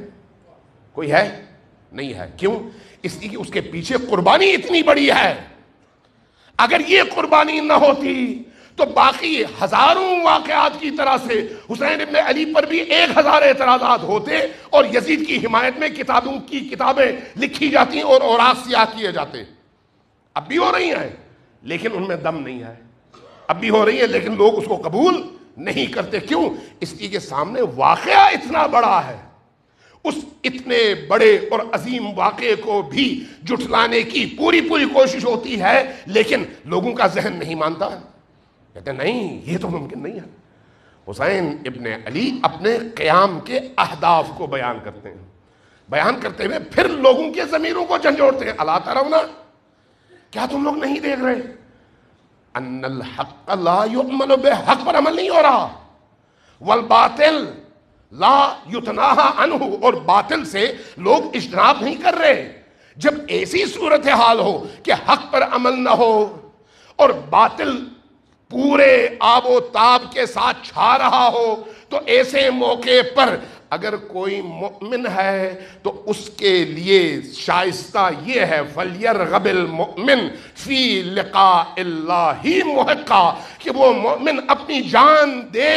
کوئی ہے؟ نہیں ہے. کیوں؟ اس لیے کہ اس کے پیچھے قربانی اتنی بڑی ہے. اگر یہ قربانی نہ ہوتی تو باقی ہزاروں واقعات کی طرح سے حسین ابن علی پر بھی 1000 اعتراضات ہوتے اور یزید کی حمایت میں کتابوں کی کتابیں لکھی جاتی اور اوراق سیاہ کیے جاتے. اب بھی ہو رہی ہیں لیکن ان میں دم نہیں ہے. اب بھی ہو رہی ہے لیکن لوگ اس کو قبول نہیں کرتے. کیوں؟ اس لیے کہ سامنے واقعہ اتنا بڑا ہے. اس اتنے بڑے اور عظیم واقعے کو بھی جھٹلانے کی پوری کوشش ہوتی ہے لیکن لوگوں کا ذہن نہیں مانتا. کہتے ہیں نہیں, یہ تو ممکن نہیں ہے. حسین ابن علی اپنے قیام کے اہداف کو بیان کرتے ہیں. بیان کرتے ہوئے پھر لوگوں کے ضمیروں کو جھنجھوڑتے ہیں. الا ترون, کیا تم لوگ نہیں دیکھ رہے ان الحق لا یعمل بہ, حق پر عمل نہیں ہو رہا, والباطل لا یتناہا عنہ, اور باطل سے لوگ اجتناب نہیں کر رہے. جب ایسی صورتحال ہو کہ حق پر عمل نہ ہو اور باطل پورے آب و تاب کے ساتھ چھا رہا ہو تو ایسے موقع پر اگر کوئی مؤمن ہے تو اس کے لیے شائستہ یہ ہے فَلْيَرْغَبِ الْمُؤْمِنُ فِي لِقَاءِ اللَّهِ مُحِقًّا, کہ وہ مومن اپنی جان دے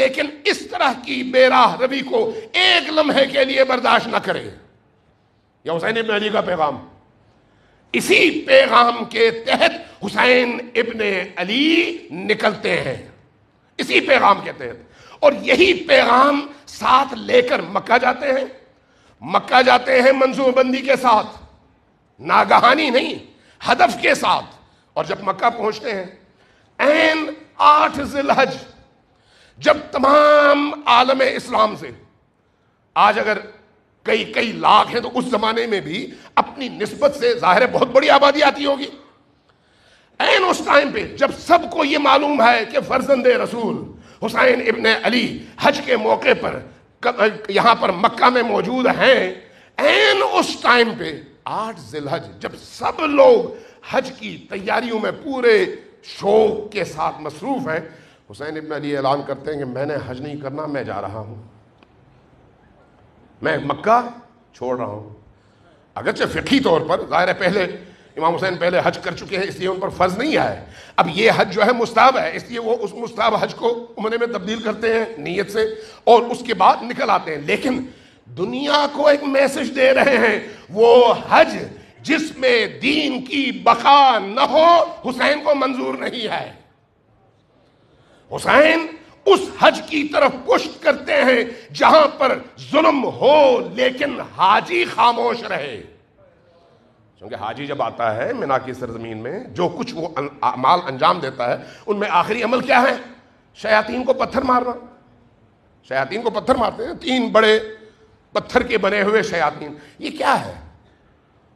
لیکن اس طرح کی بے راہ روی کو ایک لمحے کے لیے برداشت نہ کرے. یہ حسین ابن علی کا پیغام. اسی پیغام کے تحت حسین ابن علی نکلتے ہیں, اسی پیغام کے تحت. اور یہی پیغام ساتھ لے کر مکہ جاتے ہیں. مکہ جاتے ہیں منصوبہ بندی کے ساتھ, ناگہانی نہیں, ہدف کے ساتھ. اور جب مکہ پہنچتے ہیں عین 8 ذی الحج, جب تمام عالم اسلام سے, آج اگر کئی لاکھ ہیں تو اس زمانے میں بھی اپنی نسبت سے ظاہر بہت بڑی آبادی آتی ہوگی. عین اس ٹائم پہ جب سب کو یہ معلوم ہے کہ فرزند رسول حسین ابن علی حج کے موقع پر یہاں پر مکہ میں موجود ہیں, عین اس ٹائم پہ 8 ذی الحج جب سب لوگ حج کی تیاریوں میں پورے شوق کے ساتھ مصروف ہیں, حسین ابن علی اعلان کرتے ہیں کہ میں نے حج نہیں کرنا, میں جا رہا ہوں, میں مکہ چھوڑ رہا ہوں. اگرچہ فقہی طور پر ظاہر ہے پہلے امام حسین پہلے حج کر چکے ہیں اس لیے ان پر فرض نہیں ہے. اب یہ حج جو ہے مستحب ہے, اس لیے وہ اس مستحب حج کو عمرے میں تبدیل کرتے ہیں نیت سے اور اس کے بعد نکل آتے ہیں. لیکن دنیا کو ایک میسج دے رہے ہیں, وہ حج جس میں دین کی بقا نہ ہو حسین کو منظور نہیں ہے. حسین اس حج کی طرف پشت کرتے ہیں جہاں پر ظلم ہو لیکن حاجی خاموش رہے. کیونکہ حاجی جب آتا ہے منا کی سرزمین میں جو کچھ وہ اعمال انجام دیتا ہے ان میں آخری عمل کیا ہے؟ شیاطین کو پتھر مارنا. شیاطین کو پتھر مارتے ہیں, 3 بڑے پتھر کے بنے ہوئے شیاطین. یہ کیا ہے؟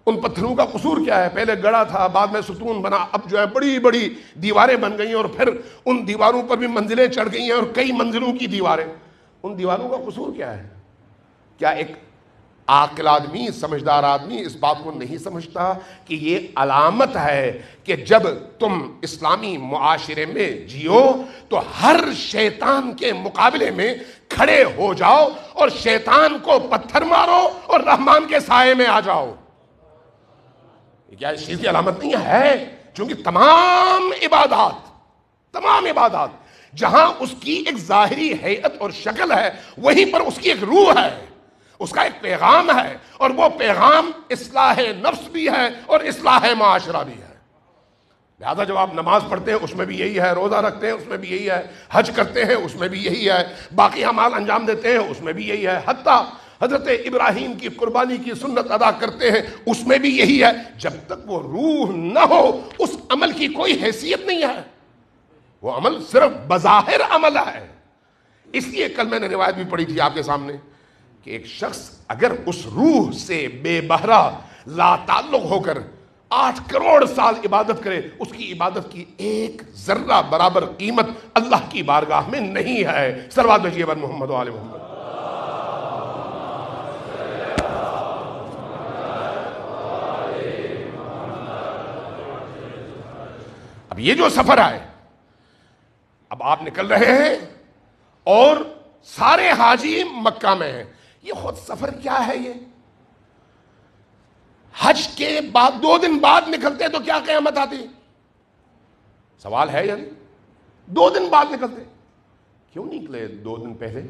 ان پتھروں کا قصور کیا ہے؟ پہلے گڑھا تھا, بعد میں ستون بنا, اب جو ہے بڑی بڑی دیواریں بن گئی ہیں اور پھر ان دیواروں پر بھی منزلیں چڑھ گئی ہیں اور کئی منزلوں کی دیواریں. ان دیواروں کا قصور کیا ہے؟ کیا ایک عاقل آدمی, سمجھدار آدمی اس بات کو نہیں سمجھتا کہ یہ علامت ہے کہ جب تم اسلامی معاشرے میں جیو تو ہر شیطان کے مقابلے میں کھڑے ہو جاؤ اور شیطان کو پتھر مارو اور رحمان کے سائے میں آ جاؤ. کیا اس چیز کی علامت نہیں ہے؟ چونکہ تمام عبادات جہاں اس کی ایک ظاہری حیت اور شکل ہے وہیں پر اس کی ایک روح ہے, اس کا ایک پیغام ہے, اور وہ پیغام اصلاح نفس بھی ہے اور اصلاح معاشرہ بھی ہے. لہذا جب آپ نماز پڑھتے ہیں اس میں بھی یہی ہے, روزہ رکھتے ہیں اس میں بھی یہی ہے, حج کرتے ہیں اس میں بھی یہی ہے, باقی اعمال انجام دیتے ہیں اس میں بھی یہی ہے. حتیٰ حضرت ابراہیم کی قربانی کی سنت ادا کرتے ہیں، اس میں بھی یہی ہے، جب تک وہ روح نہ ہو اس عمل کی کوئی حیثیت نہیں ہے، وہ عمل صرف بظاہر عمل ہے۔ اس لیے کل میں نے روایت بھی پڑھی تھی آپ کے سامنے کہ ایک شخص اگر اس روح سے بے بہرہ لا تعلق ہو کر 8 کروڑ سال عبادت کرے، اس کی عبادت کی ایک ذرہ برابر قیمت اللہ کی بارگاہ میں نہیں ہے۔ صلوات بھیجیے بر محمد و آل محمد۔ اب یہ جو سفر ہے، اب آپ نکل رہے ہیں اور سارے حاجی مکہ میں ہیں، یہ خود سفر کیا ہے؟ یہ حج کے بعد 2 دن بعد نکلتے تو کیا قیامت آتی؟ سوال ہے یعنی 2 دن بعد نکلتے، کیوں نکلے 2 دن پہلے؟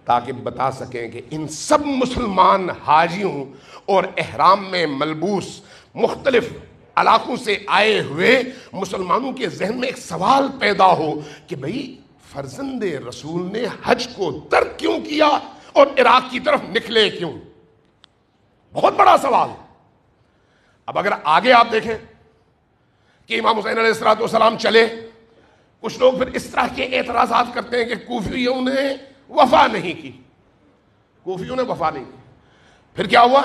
تاکہ بتا سکیں کہ ان سب مسلمان حاجیوں اور احرام میں ملبوس مختلف علاقوں سے آئے ہوئے مسلمانوں کے ذہن میں ایک سوال پیدا ہو کہ بھئی فرزند رسول نے حج کو ترک کیوں کیا اور عراق کی طرف نکلے کیوں؟ بہت بڑا سوال۔ اب اگر آگے آپ دیکھیں کہ امام حسین علیہ السلام چلے، کچھ لوگ پھر اس طرح کے اعتراضات کرتے ہیں کہ کوفیوں نے وفا نہیں کی، کوفیوں نے وفا نہیں کی۔ پھر کیا ہوا؟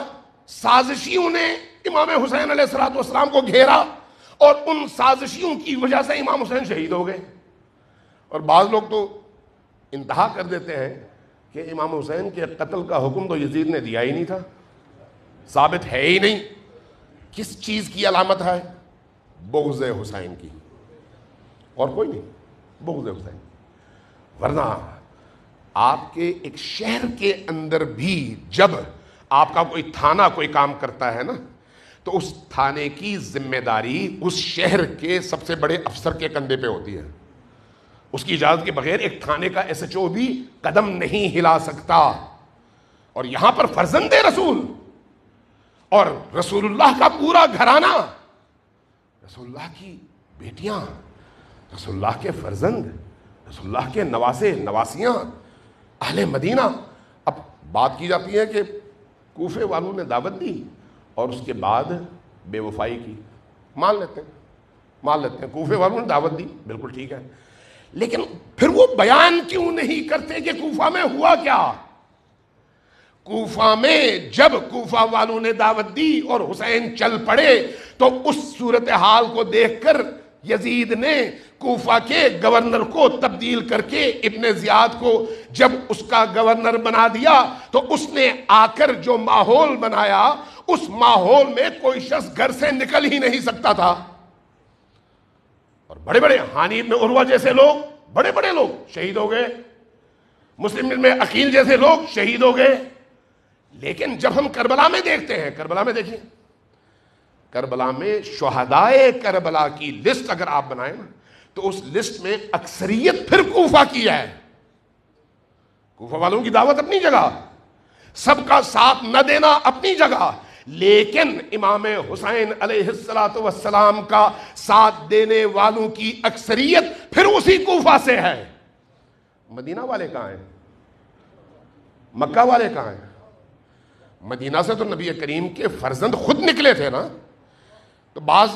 سازشیوں نے امام حسین علیہ السلام کو گھیرا اور ان سازشیوں کی وجہ سے امام حسین شہید ہو گئے۔ اور بعض لوگ تو انتہا کر دیتے ہیں کہ امام حسین کے قتل کا حکم تو یزید نے دیا ہی نہیں تھا، ثابت ہے ہی نہیں۔ کس چیز کی علامت ہے؟ بغض حسین کی، اور کوئی نہیں، بغض حسین۔ ورنہ آپ کے ایک شہر کے اندر بھی جب آپ کا کوئی تھانہ کوئی کام کرتا ہے نا، تو اس تھانے کی ذمہ داری اس شہر کے سب سے بڑے افسر کے کندھے پہ ہوتی ہے۔ اس کی اجازت کے بغیر ایک تھانے کا ایس ایچ او بھی قدم نہیں ہلا سکتا۔ اور یہاں پر فرزند رسول اور رسول اللہ کا پورا گھرانہ، رسول اللہ کی بیٹیاں، رسول اللہ کے فرزند، رسول اللہ کے نواسے نواسیاں، اہل مدینہ۔ اب بات کی جاتی ہے کہ کوفے والوں نے دعوت دی اور اس کے بعد بے وفائی کی، مان لیتے ہیں کوفے والوں نے دعوت دی، بالکل ٹھیک ہے، لیکن پھر وہ بیان کیوں نہیں کرتے کہ کوفہ میں ہوا کیا؟ کوفہ میں جب کوفہ والوں نے دعوت دی اور حسین چل پڑے تو اس صورتحال کو دیکھ کر یزید نے کوفہ کے گورنر کو تبدیل کر کے ابن زیاد کو جب اس کا گورنر بنا دیا تو اس نے آ کر جو ماحول بنایا، اس ماحول میں کوئی شخص گھر سے نکل ہی نہیں سکتا تھا۔ اور بڑے بڑے ہانی ابن عروہ جیسے لوگ، بڑے بڑے لوگ شہید ہو گئے، مسلم میں عقیل جیسے لوگ شہید ہو گئے۔ لیکن جب ہم کربلا میں دیکھتے ہیں، کربلا میں دیکھیں، کربلا میں شہدائے کربلا کی لسٹ اگر آپ بنائیں تو اس لسٹ میں اکثریت پھر کوفہ کی ہے۔ کوفہ والوں کی دعوت اپنی جگہ، سب کا ساتھ نہ دینا اپنی جگہ، لیکن امام حسین علیہ السلام کا ساتھ دینے والوں کی اکثریت پھر اسی کوفہ سے ہے۔ مدینہ والے کہاں ہیں؟ مکہ والے کہاں ہیں؟ مدینہ سے تو نبی کریم کے فرزند خود نکلے تھے نا۔ تو بعض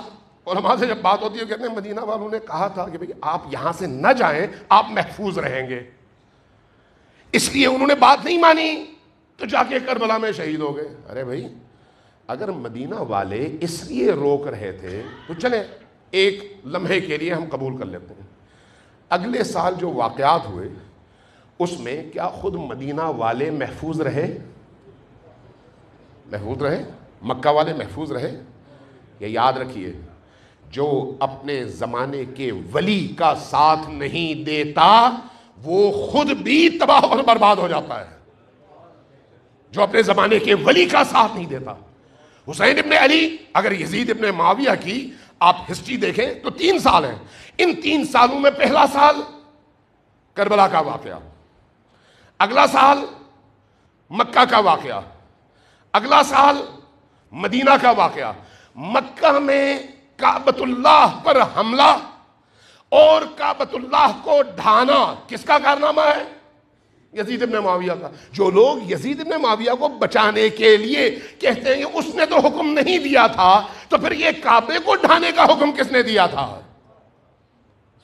علماء سے جب بات ہوتی ہے کہتے ہیں مدینہ والوں نے کہا تھا کہ بھئی آپ یہاں سے نہ جائیں، آپ محفوظ رہیں گے، اس لیے انہوں نے بات نہیں مانی تو جا کے کربلا میں شہید ہو گئے۔ ارے بھائی اگر مدینہ والے اس لیے روک رہے تھے تو چلیں ایک لمحے کے لیے ہم قبول کر لیتے ہیں، اگلے سال جو واقعات ہوئے اس میں کیا خود مدینہ والے محفوظ رہے؟ محفوظ رہے؟ مکہ والے محفوظ رہے؟ یہ یاد رکھیے، جو اپنے زمانے کے ولی کا ساتھ نہیں دیتا وہ خود بھی تباہ اور برباد ہو جاتا ہے۔ جو اپنے زمانے کے ولی کا ساتھ نہیں دیتا، حسین ابن علی، اگر یزید ابن معاویہ کی آپ ہسٹری دیکھیں تو 3 سال ہیں، ان 3 سالوں میں پہلا سال کربلا کا واقعہ، اگلا سال مکہ کا واقعہ، اگلا سال مدینہ کا واقعہ۔ مکہ میں کعبۃ اللہ پر حملہ اور کعبۃ اللہ کو ڈھانا کس کا کارنامہ ہے؟ یزید ابن معاویہ کا. جو لوگ یزید ابن معاویہ کو بچانے کے لیے کہتے ہیں کہ اس نے تو حکم نہیں دیا تھا، تو پھر یہ کعبے کو ڈھانے کا حکم کس نے دیا تھا؟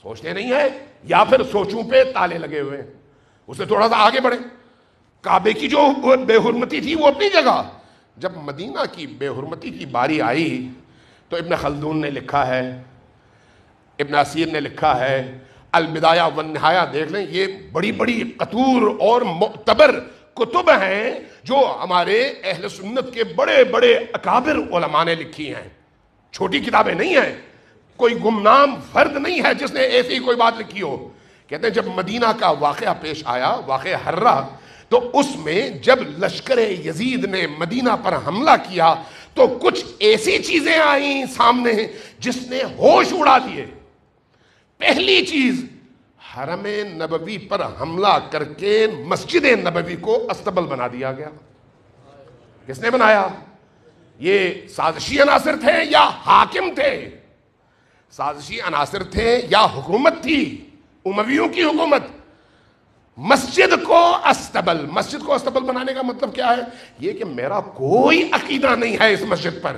سوچتے نہیں ہے، یا پھر سوچوں پہ تالے لگے ہوئے ہیں. اسے تھوڑا سا آگے بڑھے. کعبے کی جو بے حرمتی تھی وہ اپنی جگہ، جب مدینہ کی بے حرمتی کی باری آئی تو ابن خلدون نے لکھا ہے، ابن اسیر نے لکھا ہے، البدایہ والنہایہ دیکھ لیں، یہ بڑی بڑی قطور اور معتبر کتب ہیں جو ہمارے اہل سنت کے بڑے بڑے اکابر علماء نے لکھی ہیں. چھوٹی کتابیں نہیں ہیں، کوئی گمنام فرد نہیں ہے جس نے ایسی کوئی بات لکھی ہو. کہتے ہیں جب مدینہ کا واقعہ پیش آیا، واقعہ حرہ، تو اس میں جب لشکر یزید نے مدینہ پر حملہ کیا تو کچھ ایسی چیزیں آئیں سامنے جس نے ہوش اڑا دیے. پہلی چیز، حرم نبوی پر حملہ کر کے مسجد نبوی کو استبل بنا دیا گیا. کس نے بنایا؟ یہ سازشی عناصر تھے یا حاکم تھے؟ سازشی عناصر تھے یا حکومت تھی، امویوں کی حکومت. مسجد کو استبل بنانے کا مطلب کیا ہے؟ یہ کہ میرا کوئی عقیدہ نہیں ہے اس مسجد پر.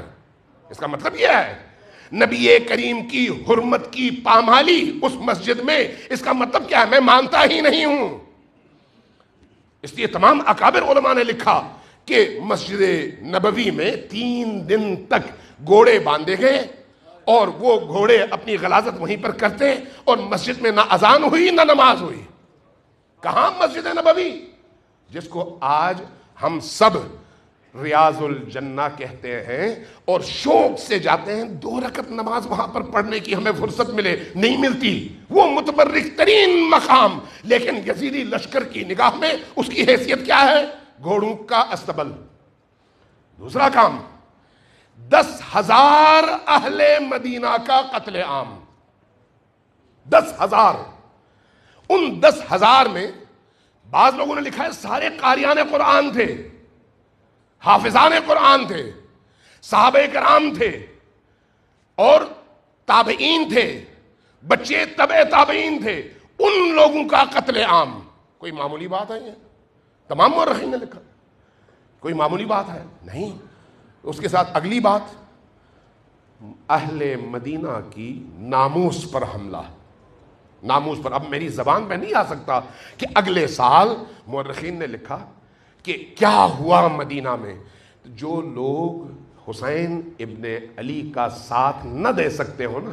اس کا مطلب یہ ہے نبی کریم کی حرمت کی پامالی اس مسجد میں. اس کا مطلب کیا ہے؟ میں مانتا ہی نہیں ہوں. اس لیے تمام اکابر علماء نے لکھا کہ مسجد نبوی میں 3 دن تک گھوڑے باندھے گئے اور وہ گھوڑے اپنی غلاظت وہیں پر کرتے، اور مسجد میں نہ اذان ہوئی نہ نماز ہوئی. کہاں؟ مسجد نبوی، جس کو آج ہم سب ریاض الجنہ کہتے ہیں اور شوق سے جاتے ہیں. 2 رکعت نماز وہاں پر پڑھنے کی ہمیں فرصت ملے، نہیں ملتی. وہ متبرک ترین مقام، لیکن یزیدی لشکر کی نگاہ میں اس کی حیثیت کیا ہے؟ گھوڑوں کا استبل. دوسرا کام، 10,000 اہل مدینہ کا قتل عام. 10,000. ان 10,000 میں بعض لوگوں نے لکھا ہے سارے قاریان قرآن تھے، حافظان قرآن تھے، صحابہ کرام تھے اور تابعین تھے، بچے تبع تابعین تھے. ان لوگوں کا قتل عام کوئی معمولی بات ہے؟ تمام مورخین نے لکھا کوئی معمولی بات ہے نہیں. اس کے ساتھ اگلی بات، اہل مدینہ کی ناموس پر حملہ. ناموس پر. اب میری زبان پہ نہیں آ سکتا کہ اگلے سال مورخین نے لکھا کہ کیا ہوا مدینہ میں. جو لوگ حسین ابن علی کا ساتھ نہ دے سکتے ہو نا،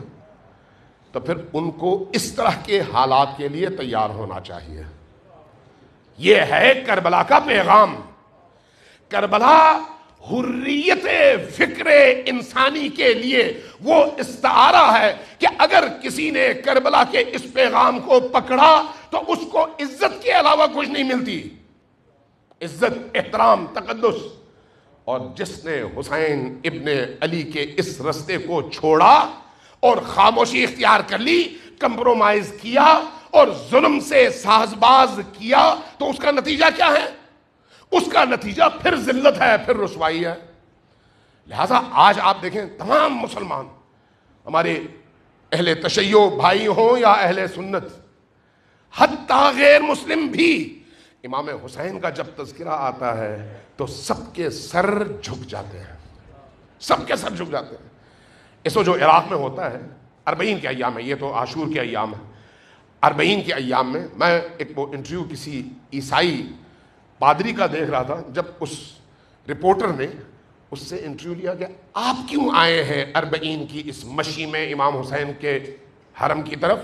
تو پھر ان کو اس طرح کے حالات کے لیے تیار ہونا چاہیے. یہ ہے کربلا کا پیغام. کربلا حریت فکر انسانی کے لیے وہ استعارہ ہے کہ اگر کسی نے کربلا کے اس پیغام کو پکڑا تو اس کو عزت کے علاوہ کچھ نہیں ملتی. عزت، احترام، تقدس. اور جس نے حسین ابن علی کے اس رستے کو چھوڑا اور خاموشی اختیار کر لی، کمپرومائز کیا اور ظلم سے ساز باز کیا، تو اس کا نتیجہ کیا ہے؟ اس کا نتیجہ پھر ذلت ہے، پھر رسوائی ہے. لہذا آج آپ دیکھیں تمام مسلمان، ہمارے اہل تشیع بھائی ہوں یا اہل سنت، حتیٰ غیر مسلم بھی، امام حسین کا جب تذکرہ آتا ہے تو سب کے سر جھک جاتے ہیں. سب کے سر جھک جاتے ہیں. اس وقت جو عراق میں ہوتا ہے، 40 کے ایام ہے، یہ تو عاشور کے ایام ہے. 40 کے ایام میں میں ایک وہ انٹرویو کسی عیسائی پادری کا دیکھ رہا تھا. جب اس رپورٹر نے اس سے انٹرویو لیا کہ آپ کیوں آئے ہیں 40 کی اس مشی میں امام حسین کے حرم کی طرف،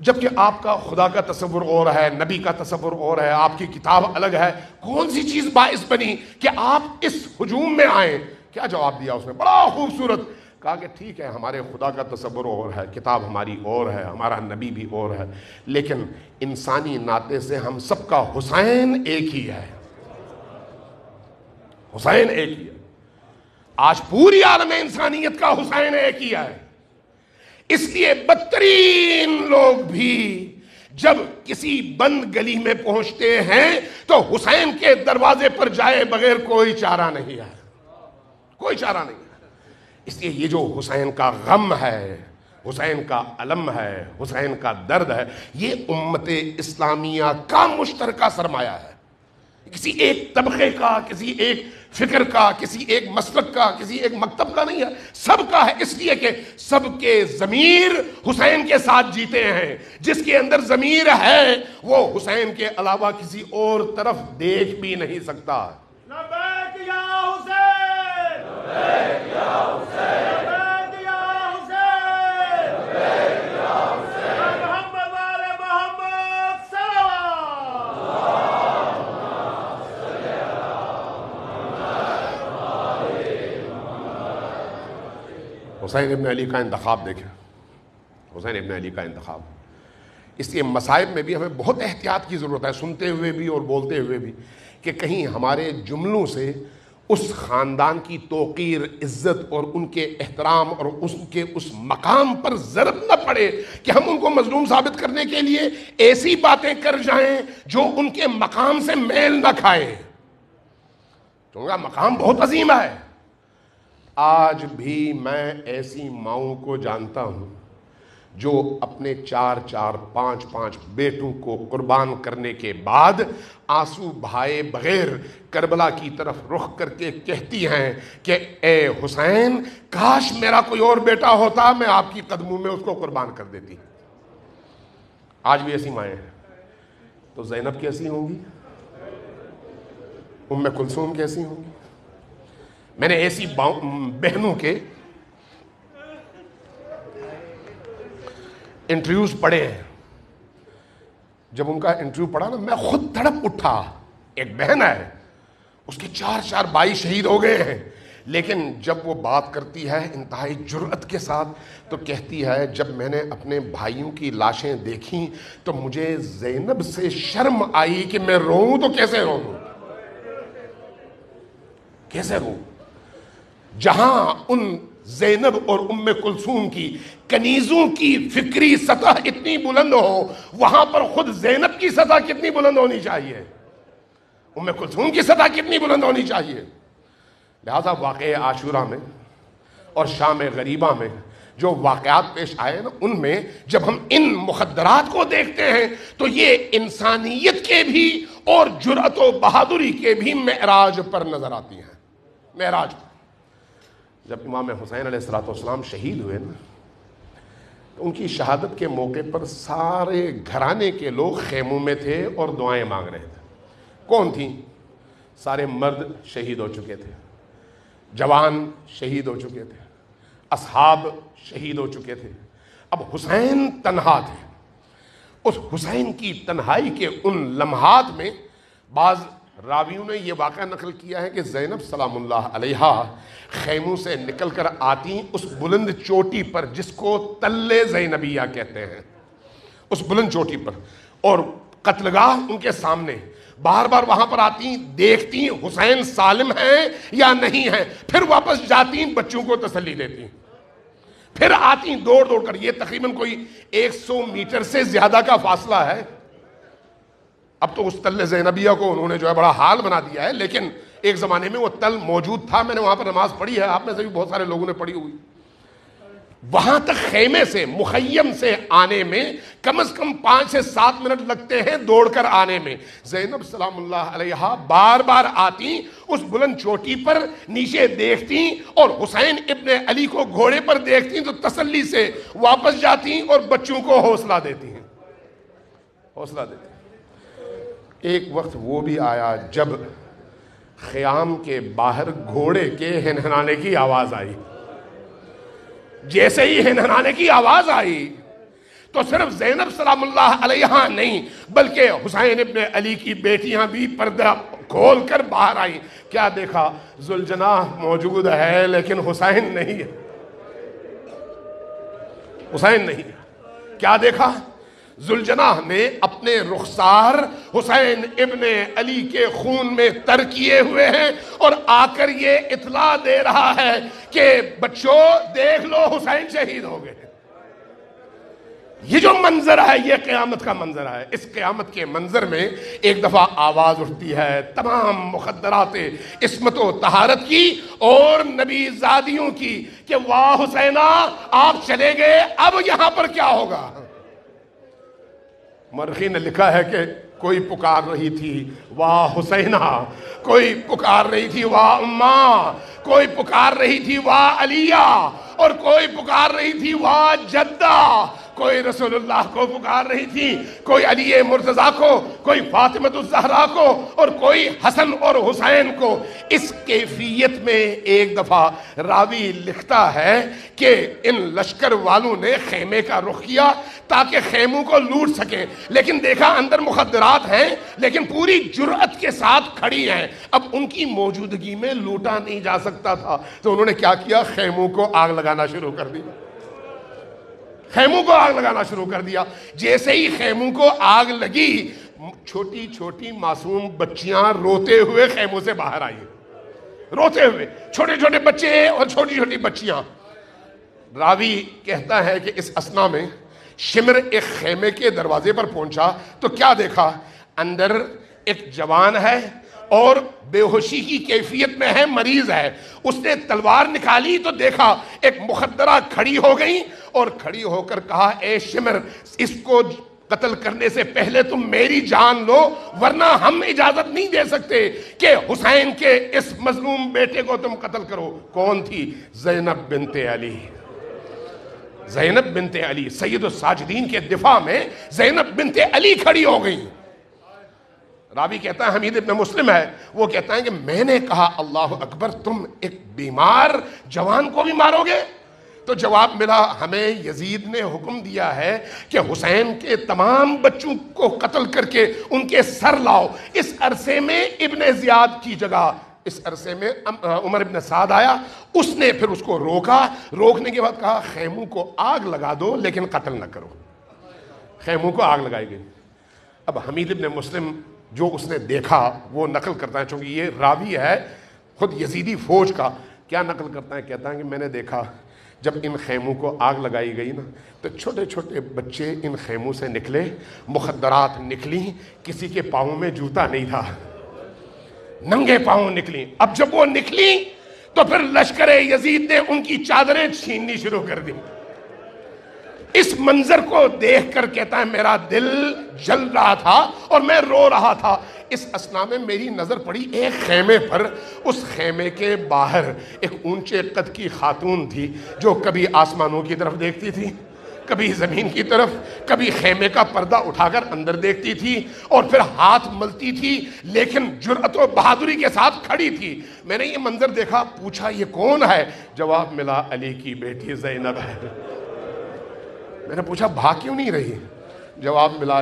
جبکہ آپ کا خدا کا تصور اور ہے، نبی کا تصور اور ہے، آپ کی کتاب الگ ہے، کون سی چیز باعث بنی کہ آپ اس ہجوم میں آئیں؟ کیا جواب دیا اس نے؟ بڑا خوبصورت. کہا کہ ٹھیک ہے، ہمارے خدا کا تصور اور ہے، کتاب ہماری اور ہے، ہمارا نبی بھی اور ہے، لیکن انسانی ناطے سے ہم سب کا حسین ایک ہی ہے. حسین ایک ہی ہے. آج پوری عالم انسانیت کا حسین ایک ہی ہے. اس لیے بدترین لوگ بھی جب کسی بند گلی میں پہنچتے ہیں تو حسین کے دروازے پر جائے بغیر کوئی چارہ نہیں ہے. کوئی چارہ نہیں ہے. اس لیے یہ جو حسین کا غم ہے حسین کا علم ہے، حسین کا درد ہے، یہ امت اسلامیہ کا مشترکہ سرمایہ ہے، کسی ایک طبقے کا، کسی ایک فکر کا، کسی ایک مسلک کا، کسی ایک مکتب کا نہیں ہے، سب کا ہے، اس لیے کہ سب کے ضمیر حسین کے ساتھ جیتے ہیں۔ جس کے اندر ضمیر ہے وہ حسین کے علاوہ کسی اور طرف دیکھ بھی نہیں سکتا۔ لبیک یا حسین، لبیک یا حسین، لبیک یا حسین، لبیک یا حسین، محمد والے محمد صلی حسین ابن علی کا انتخاب دیکھیں، حسین ابن علی کا انتخاب، اس لیے مصائب میں بھی ہمیں بہت احتیاط کی ضرورت ہے، سنتے ہوئے بھی اور بولتے ہوئے بھی، کہ کہیں ہمارے جملوں سے اس خاندان کی توقیر، عزت اور ان کے احترام اور ان کے اس مقام پر ضرب نہ پڑے کہ ہم ان کو مظلوم ثابت کرنے کے لیے ایسی باتیں کر جائیں جو ان کے مقام سے میل نہ کھائیں، کیونکہ مقام بہت عظیم ہے۔ آج بھی میں ایسی ماؤں کو جانتا ہوں جو اپنے 4 5 بیٹوں کو قربان کرنے کے بعد آنسو بہائے بغیر کربلا کی طرف رخ کر کے کہتی ہیں کہ اے حسین، کاش میرا کوئی اور بیٹا ہوتا، میں آپ کی قدموں میں اس کو قربان کر دیتی۔ آج بھی ایسی مائیں ہیں۔ تو زینب کیسی ہوں گی؟ ام کلثوم کیسی ہوں گی؟ میں نے ایسی بہنوں کے انٹرویوز پڑھے ہیں، جب ان کا انٹرویو پڑھا نا میں خود تڑپ اٹھا۔ ایک بہن ہے، اس کے 4 بھائی شہید ہو گئے ہیں، لیکن جب وہ بات کرتی ہے انتہائی جرأت کے ساتھ تو کہتی ہے جب میں نے اپنے بھائیوں کی لاشیں دیکھیں تو مجھے زینب سے شرم آئی کہ میں روؤں تو کیسے روؤں، کیسے روؤں۔ جہاں ان زینب اور ام کلثوم کی کنیزوں کی فکری سطح اتنی بلند ہو، وہاں پر خود زینب کی سطح کتنی بلند ہونی چاہیے، ام کلثوم کی سطح کتنی بلند ہونی چاہیے۔ لہذا واقعہ عاشورہ میں اور شام غریبہ میں جو واقعات پیش آئے نا، ان میں جب ہم ان مخدرات کو دیکھتے ہیں تو یہ انسانیت کے بھی اور جرأت و بہادری کے بھی معراج پر نظر آتی ہیں۔ معراج جب امام حسین علیہ السلام شہید ہوئے نا، تو ان کی شہادت کے موقع پر سارے گھرانے کے لوگ خیموں میں تھے اور دعائیں مانگ رہے تھے۔ کون تھیں؟ سارے مرد شہید ہو چکے تھے، جوان شہید ہو چکے تھے، اصحاب شہید ہو چکے تھے، اب حسین تنہا تھے۔ اس حسین کی تنہائی کے ان لمحات میں بعض راویوں نے یہ واقعہ نقل کیا ہے کہ زینب سلام اللہ علیہا خیموں سے نکل کر آتی اس بلند چوٹی پر جس کو تل زینبیہ کہتے ہیں، اس بلند چوٹی پر، اور قتلگاہ ان کے سامنے، بار بار وہاں پر آتی، دیکھتی حسین سالم ہیں یا نہیں ہیں، پھر واپس جاتی بچوں کو تسلی دیتی، پھر آتی دوڑ دوڑ کر۔ یہ تقریباً کوئی 100 میٹر سے زیادہ کا فاصلہ ہے۔ اب تو اس تل زینبیہ کو انہوں نے جو ہے بڑا حال بنا دیا ہے، لیکن ایک زمانے میں وہ تل موجود تھا، میں نے وہاں پر نماز پڑھی ہے، آپ میں سے بھی بہت سارے لوگوں نے پڑھی ہوئی۔ وہاں تک خیمے سے، مخیم سے آنے میں کم از کم 5 سے 7 منٹ لگتے ہیں دوڑ کر آنے میں۔ زینب سلام اللہ علیہا بار بار آتی، اس بلند چوٹی پر نیچے دیکھتی اور حسین ابن علی کو گھوڑے پر دیکھتی تو تسلی سے واپس جاتی اور بچوں کو حوصلہ دیتی ہیں، حوصلہ دیتی ہیں۔ ایک وقت وہ بھی آیا جب خیام کے باہر گھوڑے کے ہنہنانے کی آواز آئی۔ جیسے ہی ہنہنانے کی آواز آئی تو صرف زینب سلام اللہ علیہا نہیں بلکہ حسین ابن علی کی بیٹیاں بھی پردہ کھول کر باہر آئیں۔ کیا دیکھا؟ ذوالجناح موجود ہے لیکن حسین نہیں ہے، حسین نہیں ہے۔ کیا دیکھا؟ ذوالجناح نے اپنے رخسار حسین ابن علی کے خون میں تر کیے ہوئے ہیں اور آ کر یہ اطلاع دے رہا ہے کہ بچوں دیکھ لو حسین شہید ہو گئے۔ یہ جو منظر ہے یہ قیامت کا منظر ہے. اس قیامت کے منظر میں ایک دفعہ آواز اٹھتی ہے تمام مخدرات عصمت و طہارت کی اور نبی زادیوں کی کہ واہ حسینہ آپ چلے گئے، اب یہاں پر کیا ہوگا؟ مورخین نے لکھا ہے کہ کوئی پکار رہی تھی واہ حسینہ، کوئی پکار رہی تھی واہ اماں، کوئی پکار رہی تھی واہ علیہ، اور کوئی پکار رہی تھی واہ جدہ، کوئی رسول اللہ کو پکار رہی تھی، کوئی علی مرتضیٰ کو، کوئی فاطمۃ الزہرا کو، اور کوئی حسن اور حسین کو. اس کیفیت میں ایک دفعہ راوی لکھتا ہے کہ ان لشکر والوں نے خیمے کا رخ کیا تاکہ خیموں کو لوٹ سکیں، لیکن دیکھا اندر مخدرات ہیں لیکن پوری جرأت کے ساتھ کھڑی ہیں. اب ان کی موجودگی میں لوٹا نہیں جا سکتا تھا تو انہوں نے کیا کیا؟ خیموں کو آگ لگانا شروع کر دی. خیموں کو آگ لگانا شروع کر دیا. جیسے ہی خیموں کو آگ لگی چھوٹی چھوٹی معصوم بچیاں روتے ہوئے خیموں سے باہر آئی، روتے ہوئے، چھوٹے چھوٹے بچے اور چھوٹی چھوٹی بچیاں. راوی کہتا ہے کہ اس اثنا میں شمر ایک خیمے کے دروازے پر پہنچا تو کیا دیکھا؟ اندر ایک جوان ہے اور بے ہوشی کی کیفیت میں ہے، مریض ہے. اس نے تلوار نکالی تو دیکھا ایک مخدرہ کھڑی ہو گئی اور کھڑی ہو کر کہا اے شمر، اس کو قتل کرنے سے پہلے تم میری جان لو ورنہ ہم اجازت نہیں دے سکتے کہ حسین کے اس مظلوم بیٹے کو تم قتل کرو. کون تھی؟ زینب بنت علی. زینب بنت علی سید الساجدین کے دفاع میں زینب بنت علی کھڑی ہو گئی. راوی کہتا ہے حمید ابن مسلم ہے، وہ کہتا ہے کہ میں نے کہا اللہ اکبر، تم ایک بیمار جوان کو بھی مارو گے؟ تو جواب ملا ہمیں یزید نے حکم دیا ہے کہ حسین کے تمام بچوں کو قتل کر کے ان کے سر لاؤ. اس عرصے میں ابن زیاد کی جگہ اس عرصے میں عمر ابن سعد آیا، اس نے پھر اس کو روکا. روکنے کے بعد کہا خیموں کو آگ لگا دو لیکن قتل نہ کرو. خیموں کو آگ لگائی گئی. اب حمید ابن مسلم جو اس نے دیکھا وہ نقل کرتا ہے، چونکہ یہ راوی ہے خود یزیدی فوج کا. کیا نقل کرتا ہے؟ کہتا ہے کہ میں نے دیکھا جب ان خیموں کو آگ لگائی گئی نا تو چھوٹے چھوٹے بچے ان خیموں سے نکلے، مخدرات نکلی، کسی کے پاؤں میں جوتا نہیں تھا، ننگے پاؤں نکلی. اب جب وہ نکلی تو پھر لشکر یزید نے ان کی چادریں چھیننی شروع کر دی. اس منظر کو دیکھ کر کہتا ہے میرا دل جل رہا تھا اور میں رو رہا تھا. اس اثنا میں میری نظر پڑی ایک خیمے پر. اس خیمے کے باہر ایک اونچے قد کی خاتون تھی جو کبھی آسمانوں کی طرف دیکھتی تھی، کبھی زمین کی طرف، کبھی خیمے کا پردہ اٹھا کر اندر دیکھتی تھی اور پھر ہاتھ ملتی تھی، لیکن جرأت و بہادری کے ساتھ کھڑی تھی. میں نے یہ منظر دیکھا، پوچھا یہ کون ہے؟ جواب ملا علی کی بیٹی زینب ہے. میں نے پوچھا بھاگ کیوں نہیں رہی؟ جواب ملا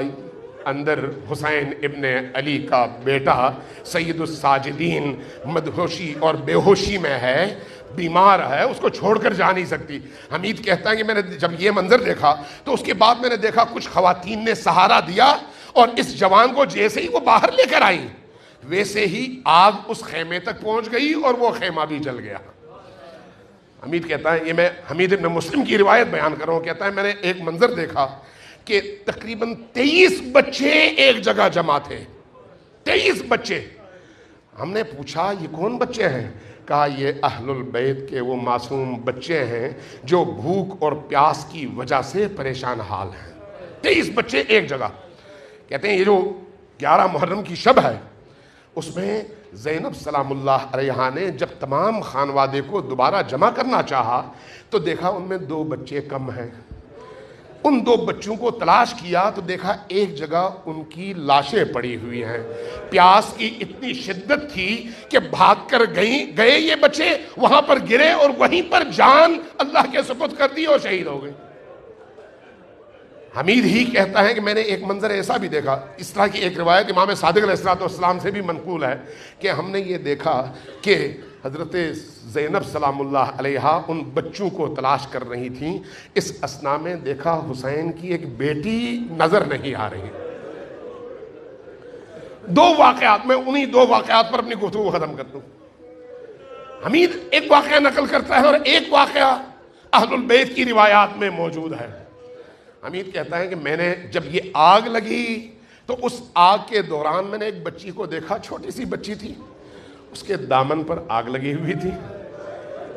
اندر حسین ابن علی کا بیٹا سید الساجدین مدہوشی اور بے ہوشی میں ہے، بیمار ہے، اس کو چھوڑ کر جا نہیں سکتی. حمید کہتا ہے کہ میں نے جب یہ منظر دیکھا تو اس کے بعد میں نے دیکھا کچھ خواتین نے سہارا دیا اور اس جوان کو جیسے ہی وہ باہر لے کر آئی ویسے ہی آگ اس خیمے تک پہنچ گئی اور وہ خیمہ بھی جل گیا. حمید کہتا ہے، یہ میں حمید ابن مسلم کی روایت بیان کر رہا ہوں، کہتا ہے میں نے ایک منظر دیکھا کہ تقریباً 23 بچے ایک جگہ جمع تھے. 23 بچے. ہم نے پوچھا یہ کون بچے ہیں؟ کہا یہ اہل البیت کے وہ معصوم بچے ہیں جو بھوک اور پیاس کی وجہ سے پریشان حال ہیں. 23 بچے ایک جگہ. کہتے ہیں یہ جو 11 محرم کی شب ہے اس میں زینب سلام اللہ علیہا نے جب تمام خانوادے کو دوبارہ جمع کرنا چاہا تو دیکھا ان میں 2 بچے کم ہیں. ان 2 بچوں کو تلاش کیا تو دیکھا ایک جگہ ان کی لاشیں پڑی ہوئی ہیں. پیاس کی اتنی شدت تھی کہ بھاگ کر گئے یہ بچے، وہاں پر گرے اور وہیں پر جان اللہ کے سپرد کر دی اور شہید ہو گئے. حمید ہی کہتا ہے کہ میں نے ایک منظر ایسا بھی دیکھا. اس طرح کی ایک روایت امام صادق علیہ السلام سے بھی منقول ہے کہ ہم نے یہ دیکھا کہ حضرت زینب سلام اللہ علیہا ان بچوں کو تلاش کر رہی تھیں. اس اثنا میں دیکھا حسین کی ایک بیٹی نظر نہیں آ رہی. 2 واقعات، میں انہی 2 واقعات پر اپنی گفتگو ختم کرتا ہوں. حمید ایک واقعہ نقل کرتا ہے اور ایک واقعہ اہل البیت کی روایات میں موجود ہے. حمید کہتا ہے کہ میں نے جب یہ آگ لگی تو اس آگ کے دوران میں نے ایک بچی کو دیکھا، چھوٹی سی بچی تھی، اس کے دامن پر آگ لگی ہوئی تھی۔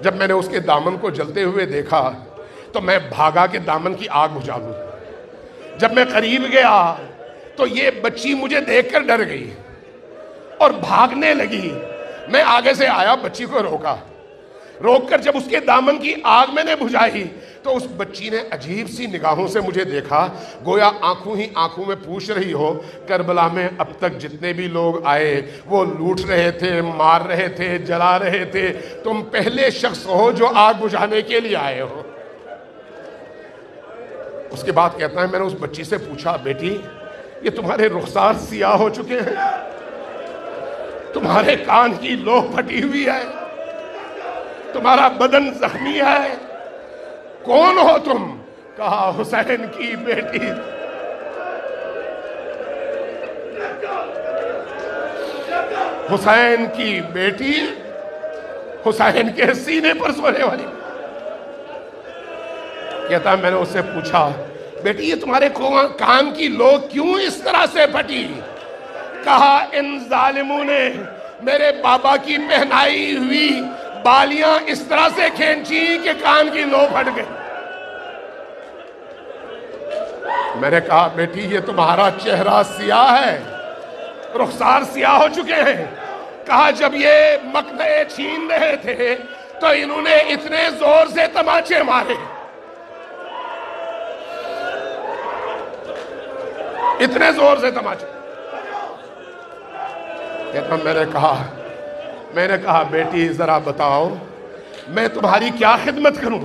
جب میں نے اس کے دامن کو جلتے ہوئے دیکھا تو میں بھاگا کہ دامن کی آگ بجھا دوں۔ جب میں قریب گیا تو یہ بچی مجھے دیکھ کر ڈر گئی اور بھاگنے لگی۔ میں آگے سے آیا، بچی کو روک کر جب اس کے دامن کی آگ میں نے بجھائی تو اس بچی نے عجیب سی نگاہوں سے مجھے دیکھا، گویا آنکھوں ہی آنکھوں میں پوچھ رہی ہو کربلا میں اب تک جتنے بھی لوگ آئے وہ لوٹ رہے تھے، مار رہے تھے، جلا رہے تھے، تم پہلے شخص ہو جو آگ بجھانے کے لیے آئے ہو۔ اس کے بعد کہتا ہے میں نے اس بچی سے پوچھا، بیٹی یہ تمہارے رخسار سیاہ ہو چکے ہیں، تمہارے کان کی لو پھٹی ہوئی ہے، تمہارا بدن زخمی ہے، کون ہو تم؟ کہا حسین کی بیٹی۔ حسین کی بیٹی، حسین کے سینے پر سونے والی۔ کہتا ہے میں نے اس سے پوچھا، بیٹی یہ تمہارے کان کی لو کیوں اس طرح سے پھٹی؟ کہا ان ظالموں نے میرے بابا کی پہنائی ہوئی بالیاں اس طرح سے کھینچی کہ کان کی لو پھٹ گئی۔ میں نے کہا بیٹی یہ تمہارا چہرہ سیاہ ہے، رخسار سیاہ ہو چکے ہیں۔ کہا جب یہ مقدعے چھین رہے تھے تو انہوں نے اتنے زور سے تماچے مارے، اتنے زور سے تماچے۔ میں نے کہا بیٹی ذرا بتاؤ میں تمہاری کیا خدمت کروں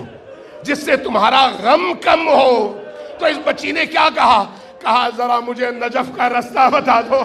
جس سے تمہارا غم کم ہو؟ تو اس بچی نے کیا کہا؟ کہا ذرا مجھے نجف کا رستہ بتا دو۔